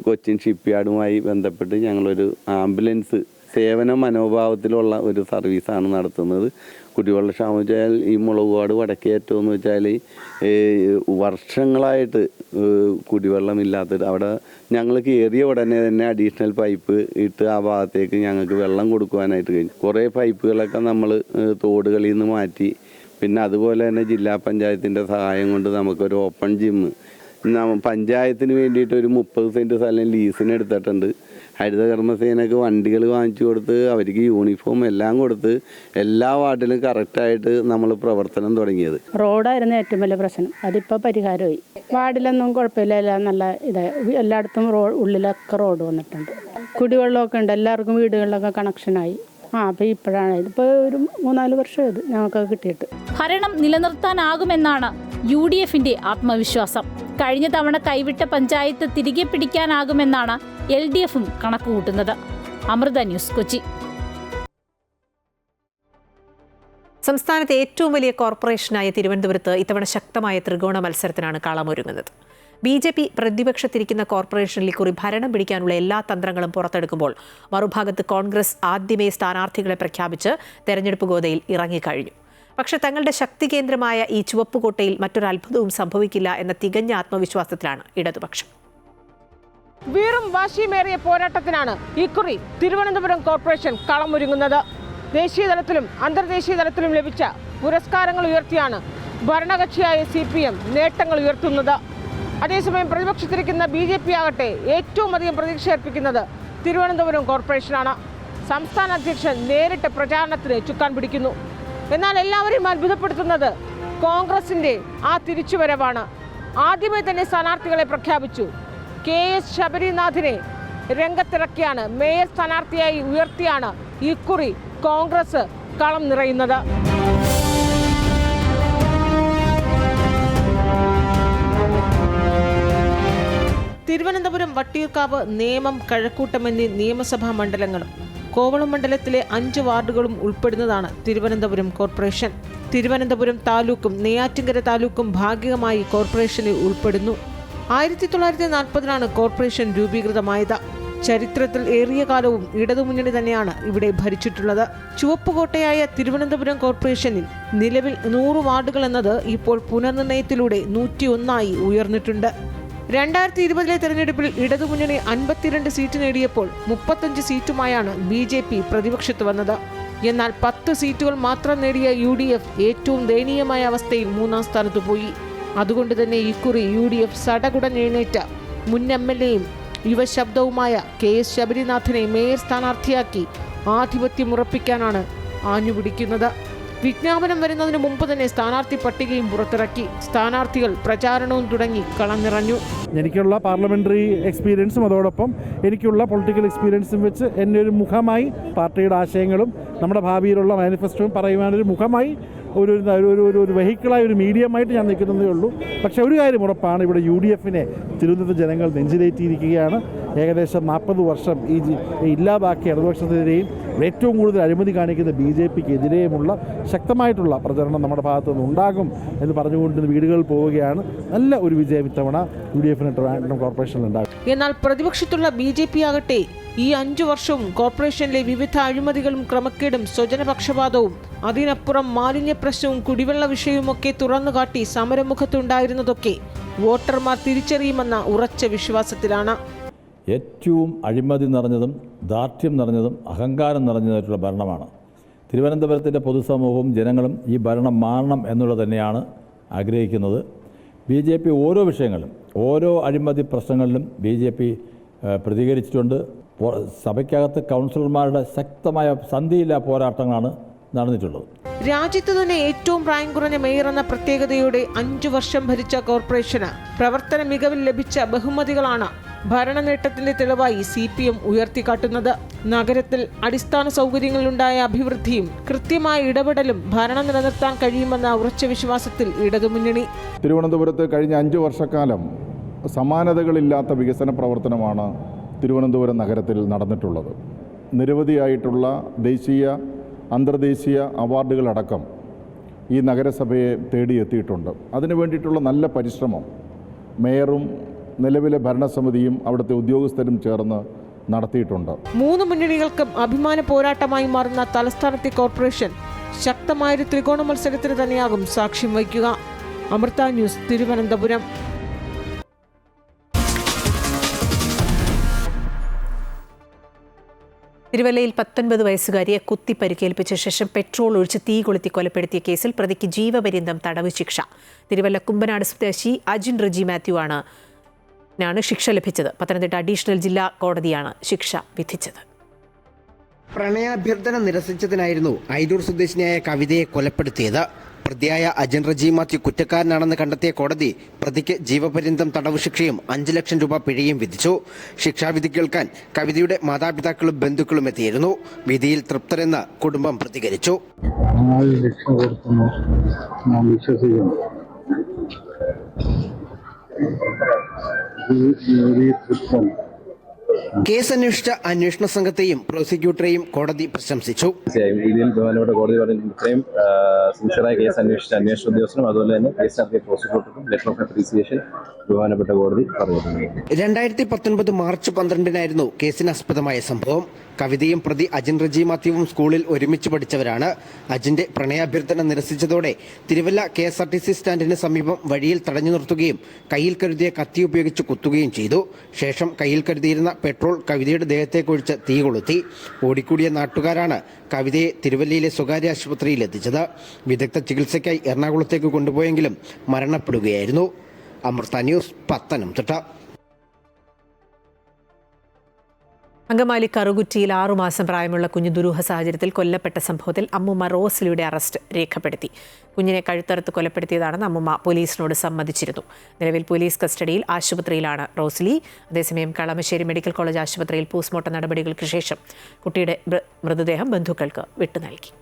കൊച്ചിൻ ഷിപ്പ്യാർഡുമായി ബന്ധപ്പെട്ട് ഞങ്ങളൊരു ആംബുലൻസ് സേവന മനോഭാവത്തിലുള്ള ഒരു സർവീസാണ് നടത്തുന്നത്. കുടിവെള്ള ക്ഷാമം വെച്ചാൽ ഈ മുളവുകാട് വടക്കേറ്റം എന്ന് വെച്ചാൽ വർഷങ്ങളായിട്ട് കുടിവെള്ളമില്ലാത്തത്. അവിടെ ഞങ്ങൾ കയറിയ ഉടനെ തന്നെ അഡീഷണൽ പൈപ്പ് ഇട്ട് ആ ഭാഗത്തേക്ക് ഞങ്ങൾക്ക് വെള്ളം കൊടുക്കുവാനായിട്ട് കഴിഞ്ഞു. കുറേ പൈപ്പുകളൊക്കെ നമ്മൾ തോടുകളിൽ നിന്ന് മാറ്റി. പിന്നെ അതുപോലെ തന്നെ ജില്ലാ പഞ്ചായത്തിൻ്റെ സഹായം കൊണ്ട് നമുക്കൊരു ഓപ്പൺ ജിമ്മ് പഞ്ചായത്തിന് വേണ്ടിയിട്ട് ഒരു 30 സെൻറ്റ് സ്ഥലം ലീസിന് എടുത്തിട്ടുണ്ട്. ഹരിതകർമ്മസേനക്ക് വണ്ടികൾ വാങ്ങിച്ചു കൊടുത്ത് അവർക്ക് യൂണിഫോം എല്ലാം കൊടുത്ത് എല്ലാ വാർഡിലും കറക്റ്റായിട്ട് നമ്മൾ പ്രവർത്തനം തുടങ്ങിയത്. റോഡായിരുന്നു ഏറ്റവും വലിയ പ്രശ്നം. അതിപ്പോൾ പരിഹാരമായി. വാർഡിലൊന്നും കുഴപ്പമില്ല, നല്ല ഇതായി. എല്ലായിടത്തും ഉള്ളിലൊക്കെ റോഡ് വന്നിട്ടുണ്ട്. കുടിവെള്ളമൊക്കെ ഉണ്ട്. എല്ലാവർക്കും വീടുകളിലൊക്കെ കണക്ഷനായി. അപ്പോൾ ഇപ്പോഴാണ് ഇതിപ്പോൾ ഒരു 3-4 വർഷം ഇത് ഞങ്ങൾക്ക് കിട്ടിയിട്ട്. ഭരണം നിലനിർത്താനാകുമെന്നാണ് UDFന്റെ ആത്മവിശ്വാസം. കഴിഞ്ഞ തവണ കൈവിട്ട പഞ്ചായത്ത് തിരികെ പിടിക്കാനാകുമെന്നാണ് LDFും കണക്കുകൂട്ടുന്നത്. അമൃത ന്യൂസ്, കൊച്ചി. സംസ്ഥാനത്തെ ഏറ്റവും വലിയ കോർപ്പറേഷനായ തിരുവനന്തപുരത്ത് ഇത്തവണ ശക്തമായ ത്രികോണ മത്സരത്തിനാണ് കളമൊരുങ്ങുന്നത്. BJP പ്രതിപക്ഷത്തിരിക്കുന്ന കോർപ്പറേഷനിൽ കുറി ഭരണം പിടിക്കാനുള്ള എല്ലാ തന്ത്രങ്ങളും പുറത്തെടുക്കുമ്പോൾ മറുഭാഗത്ത് കോൺഗ്രസ് ആദ്യമേ സ്ഥാനാർത്ഥികളെ പ്രഖ്യാപിച്ച് തെരഞ്ഞെടുപ്പ് ഗോതയിൽ ഇറങ്ങിക്കഴിഞ്ഞു. പക്ഷേ തങ്ങളുടെ ശക്തി കേന്ദ്രമായ ഈ ചുവപ്പുകോട്ടയിൽ മറ്റൊരു അത്ഭുതവും സംഭവിക്കില്ല എന്ന തികഞ്ഞ ആത്മവിശ്വാസത്തിലാണ് ഇടതുപക്ഷം. വീറും വാശിയുമേറിയ പോരാട്ടത്തിനാണ് ഇക്കുറി തിരുവനന്തപുരം കോർപ്പറേഷൻ കളമൊരുങ്ങുന്നത്. ദേശീയ തലത്തിലും അന്തർദേശീയ തലത്തിലും ലഭിച്ച പുരസ്കാരങ്ങൾ ഉയർത്തിയാണ് ഭരണകക്ഷിയായ CPM നേട്ടങ്ങൾ ഉയർത്തുന്നത്. അതേസമയം പ്രതിപക്ഷത്തിരിക്കുന്ന BJP ആകട്ടെ ഏറ്റവും അധികം പ്രതീക്ഷയർപ്പിക്കുന്നത് തിരുവനന്തപുരം കോർപ്പറേഷനാണ്. സംസ്ഥാന അധ്യക്ഷൻ നേരിട്ട് പ്രചാരണത്തിന് ചുക്കാൻ പിടിക്കുന്നു. എന്നാൽ എല്ലാവരെയും അത്ഭുതപ്പെടുത്തുന്നത് കോൺഗ്രസിന്റെ ആ തിരിച്ചുവരവാണ്. ആദ്യമേ തന്നെ സ്ഥാനാർത്ഥികളെ പ്രഖ്യാപിച്ചു. KS ശബരിനാഥിനെ രംഗത്തിറക്കിയാണ്, മേയർ സ്ഥാനാർത്ഥിയായി ഉയർത്തിയാണ് ഇക്കുറി കോൺഗ്രസ് കളം നിറയുന്നത്. തിരുവനന്തപുരം, വട്ടിയൂർക്കാവ്, നേമം, കഴക്കൂട്ടം എന്നീ നിയമസഭാ മണ്ഡലങ്ങളും കോവളം മണ്ഡലത്തിലെ 5 വാർഡുകളും ഉൾപ്പെടുന്നതാണ് തിരുവനന്തപുരം കോർപ്പറേഷൻ. തിരുവനന്തപുരം താലൂക്കും നെയ്യാറ്റിൻകര താലൂക്കും ഭാഗികമായി കോർപ്പറേഷനിൽ ഉൾപ്പെടുന്നു. 1940 കോർപ്പറേഷൻ രൂപീകൃതമായത്. ചരിത്രത്തിൽ ഏറിയ കാലവും ഇടതുമുന്നണി തന്നെയാണ് ഇവിടെ ഭരിച്ചിട്ടുള്ളത്. ചുവപ്പുകോട്ടയായ തിരുവനന്തപുരം കോർപ്പറേഷനിൽ നിലവിൽ 100 വാർഡുകൾ എന്നത് ഇപ്പോൾ പുനർനിർണയത്തിലൂടെ 101 ഉയർന്നിട്ടുണ്ട്. 2020 തെരഞ്ഞെടുപ്പിൽ ഇടതുമുന്നണി 52 സീറ്റ് നേടിയപ്പോൾ 35 സീറ്റുമായാണ് BJP പ്രതിപക്ഷത്ത് വന്നത്. എന്നാൽ 10 സീറ്റുകൾ മാത്രം നേടിയ UDF ഏറ്റവും ദയനീയമായ അവസ്ഥയിൽ 3-ാം സ്ഥാനത്ത് പോയി. അതുകൊണ്ട് തന്നെ ഇക്കുറി UDF സടകുടഞ്ഞെഴുന്നേറ്റ മുൻ MLAയും യുവശബ്ദവുമായ KS ശബരിനാഥനെ മേയർ സ്ഥാനാർത്ഥിയാക്കി ആധിപത്യം ഉറപ്പിക്കാനാണ് ആഞ്ഞുപിടിക്കുന്നത്. വിജ്ഞാപനം വരുന്നതിന് മുമ്പ് തന്നെ സ്ഥാനാർത്ഥി പട്ടികയും പുറത്തിറക്കി. സ്ഥാനാർത്ഥികൾ പ്രചാരണവും തുടങ്ങി കളം നിറഞ്ഞു. എനിക്കുള്ള പാർലമെൻ്ററി എക്സ്പീരിയൻസും അതോടൊപ്പം എനിക്കുള്ള പൊളിറ്റിക്കൽ എക്സ്പീരിയൻസും വെച്ച് എന്നെ ഒരു മുഖമായി പാർട്ടിയുടെ ആശയങ്ങളും നമ്മുടെ ഭാവിയിലുള്ള മാനിഫെസ്റ്റോയും പറയുവാനൊരു മുഖമായി ഒരു വെഹിക്കിളായി ഒരു മീഡിയമായിട്ട് ഞാൻ നിൽക്കുന്നതേ ഉള്ളൂ. പക്ഷേ ഒരു കാര്യം ഉറപ്പാണ്, ഇവിടെ UDFനെ തിരുവനന്തപുരം ജനങ്ങൾ നെഞ്ചിലേറ്റിയിരിക്കുകയാണ്. ഏകദേശം 40 വർഷം ഈ ഇല്ലാതാക്കിയ ഇടതുപക്ഷത്തിനെതിരെയും ഏറ്റവും കൂടുതൽ അഴിമതി കാണിക്കുന്ന BJPക്കെതിരെയുമുള്ള ശക്തമായിട്ടുള്ള പ്രചരണം നമ്മുടെ ഭാഗത്തു നിന്ന് ഉണ്ടാകും എന്ന് പറഞ്ഞുകൊണ്ട് വീടുകളിൽ പോവുകയാണ്. നല്ല ഒരു വിജയം ഇത്തവണ UDFന് ട്രിവാൻഡ്രം കോർപ്പറേഷനിൽ ഉണ്ടാകും. എന്നാൽ പ്രതിപക്ഷത്തുള്ള BJP ആകട്ടെ ഈ 5 വർഷവും കോർപ്പറേഷനിലെ വിവിധ അഴിമതികളും ക്രമക്കേടും സ്വജനപക്ഷപാതവും അതിനപ്പുറം മാലിന്യ പ്രശ്നവും കുടിവെള്ള വിഷയവുമൊക്കെ തുറന്നുകാട്ടി സമരമുഖത്തുണ്ടായിരുന്നതൊക്കെ വോട്ടർമാർ തിരിച്ചറിയുമെന്ന ഉറച്ച വിശ്വാസത്തിലാണ്. ഏറ്റവും അഴിമതി നിറഞ്ഞതും ദാർഢ്യം നിറഞ്ഞതും അഹങ്കാരം നിറഞ്ഞതായിട്ടുള്ള ഭരണമാണ്. തിരുവനന്തപുരത്തിൻ്റെ പൊതുസമൂഹവും ജനങ്ങളും ഈ ഭരണം മാറണം എന്നുള്ളത് തന്നെയാണ് ആഗ്രഹിക്കുന്നത്. BJP ഓരോ വിഷയങ്ങളിലും ഓരോ അഴിമതി പ്രശ്നങ്ങളിലും BJP പ്രതികരിച്ചിട്ടുണ്ട്. സഭയ്ക്കകത്ത് കൗൺസിലർമാരുടെ ശക്തമായ സന്ധിയില്ലാ പോരാട്ടങ്ങളാണ് നടന്നിട്ടുള്ളത്. രാജ്യത്ത് തന്നെ ഏറ്റവും പ്രായം കുറഞ്ഞ മേയർ എന്ന പ്രത്യേകതയോടെ 5 വർഷം ഭരിച്ച കോർപ്പറേഷന് പ്രവർത്തന മികവിൽ ലഭിച്ച ബഹുമതികളാണ് ഭരണ നേട്ടത്തിന്റെ തെളിവായി CPM ഉയർത്തിക്കാട്ടുന്നത്. നഗരത്തിൽ അടിസ്ഥാന സൗകര്യങ്ങളിലുണ്ടായ അഭിവൃദ്ധിയും കൃത്യമായ ഇടപെടലും ഭരണം നിലനിർത്താൻ കഴിയുമെന്ന ഉറച്ച വിശ്വാസത്തിൽ ഇടതുമുന്നണി. തിരുവനന്തപുരത്ത് കഴിഞ്ഞ 5 വർഷക്കാലം സമാനതകളില്ലാത്ത വികസന പ്രവർത്തനമാണ് തിരുവനന്തപുരം നഗരത്തിൽ നടന്നിട്ടുള്ളത്. നിരവധിയായിട്ടുള്ള ദേശീയ അന്തർദേശീയ അവാർഡുകളടക്കം ഈ നഗരസഭയെ തേടിയെത്തിയിട്ടുണ്ട്. അതിനു വേണ്ടിയിട്ടുള്ള നല്ല പരിശ്രമം മേയറും നിലവിലെ ഭരണസമിതിയും അവിടുത്തെ ഉദ്യോഗസ്ഥരും ചേർന്ന് നടത്തിയിട്ടുണ്ട്. 3 മുന്നണികൾക്കും അഭിമാന പോരാട്ടമായി മാറുന്ന തലസ്ഥാനത്തെ കോർപ്പറേഷൻ ശക്തമായൊരു ത്രികോണ മത്സരത്തിന് തന്നെയാകും സാക്ഷ്യം വഹിക്കുക. അമൃത ന്യൂസ്, തിരുവനന്തപുരം. തിരുവല്ലയിൽ 19 വയസ്സുകാരിയെ കുത്തി പരിക്കേൽപ്പിച്ച ശേഷം പെട്രോൾ ഒഴിച്ച് തീ കൊളുത്തി കൊലപ്പെടുത്തിയ കേസിൽ പ്രതിക്ക് ജീവപര്യന്തം തടവ് ശിക്ഷ. തിരുവല്ല കുമ്പനാട് സ്വദേശി അജിൻ റജി മാത്യു ആണ് ശിക്ഷ ലഭിച്ചത്. പത്തനംതിട്ട അഡീഷണൽ ജില്ലാ കോടതിയാണ് ശിക്ഷ വിധിച്ചത്. പ്രണയാഭ്യർത്ഥന നിരസിച്ചതിനായിരുന്നു ഐരൂർ സ്വദേശിനിയായ കവിതയെ കൊലപ്പെടുത്തിയത്. പ്രതിയായ അജിൻ റജി മാത്യു കുറ്റക്കാരനാണെന്ന് കണ്ടെത്തിയ കോടതി പ്രതിക്ക് ജീവപര്യന്തം തടവ് ശിക്ഷയും 5 ലക്ഷം രൂപ പിഴയും വിധിച്ചു. ശിക്ഷാവിധി കേൾക്കാൻ കവിതയുടെ മാതാപിതാക്കളും ബന്ധുക്കളും എത്തിയിരുന്നു. വിധിയിൽ തൃപ്തരെന്ന് കുടുംബം പ്രതികരിച്ചു. കേസ് അന്വേഷിച്ച അന്വേഷണ സംഘത്തെയും പ്രോസിക്യൂട്ടറെയും കോടതി പ്രശംസിച്ചു. ഇതിൽ ബഹുമാനപ്പെട്ട കോടതി പറഞ്ഞ ഇത്രയും സിൻസിയറായ കേസ് അന്വേഷിച്ച അന്വേഷണ ഉദ്യോഗസ്ഥനും അതുപോലെ തന്നെ കേസ് നടത്തിയ പ്രോസിക്യൂട്ടർക്കും ലെറ്റർ ഓഫ് അപ്രീസിയേഷൻ ബഹുമാനപ്പെട്ട കോടതി പറഞ്ഞിട്ടുണ്ട്. 2019 മാർച്ച് 12-നായിരുന്നു കേസിനാസ്പദമായ സംഭവം. കവിതയും പ്രതി അജിൻ റജി മാത്യുവും സ്കൂളിൽ ഒരുമിച്ച് പഠിച്ചവരാണ്. അജിന്റെ പ്രണയാഭ്യർത്ഥന നിരസിച്ചതോടെ തിരുവല്ല KSRTC സ്റ്റാൻഡിന് സമീപം വഴിയിൽ തടഞ്ഞു നിർത്തുകയും കയ്യിൽ കരുതിയ കത്തി ഉപയോഗിച്ച് കുത്തുകയും ചെയ്തു. ശേഷം കയ്യിൽ കരുതിയിരുന്ന പെട്രോൾ കവിതയുടെ ദേഹത്തേക്കൊഴിച്ച് തീ കൊളുത്തി. ഓടിക്കൂടിയ നാട്ടുകാരാണ് കവിതയെ തിരുവല്ലയിലെ സ്വകാര്യ ആശുപത്രിയിൽ എത്തിച്ചത്. വിദഗ്ധ ചികിത്സയ്ക്കായി എറണാകുളത്തേക്ക് കൊണ്ടുപോയെങ്കിലും മരണപ്പെടുകയായിരുന്നു. അമൃത ന്യൂസ്, പത്തനംതിട്ട. അങ്കമാലി കറുകുറ്റിയിൽ 6 മാസം പ്രായമുള്ള കുഞ്ഞ് ദുരൂഹ സാഹചര്യത്തിൽ കൊല്ലപ്പെട്ട സംഭവത്തിൽ അമ്മുമ്മ റോസ്ലിയുടെ അറസ്റ്റ് രേഖപ്പെടുത്തി. കുഞ്ഞിനെ കഴുത്തറുത്ത് കൊലപ്പെടുത്തിയതാണെന്ന് അമ്മുമ്മ പോലീസിനോട് സമ്മതിച്ചിരുന്നു. നിലവിൽ പോലീസ് കസ്റ്റഡിയിൽ ആശുപത്രിയിലാണ് റോസ്ലി. അതേസമയം കളമശ്ശേരി മെഡിക്കൽ കോളേജ് ആശുപത്രിയിൽ പോസ്റ്റ്മോർട്ടം നടപടികൾക്ക് ശേഷം കുട്ടിയുടെ മൃതദേഹം ബന്ധുക്കൾക്ക് വിട്ടു നൽകി.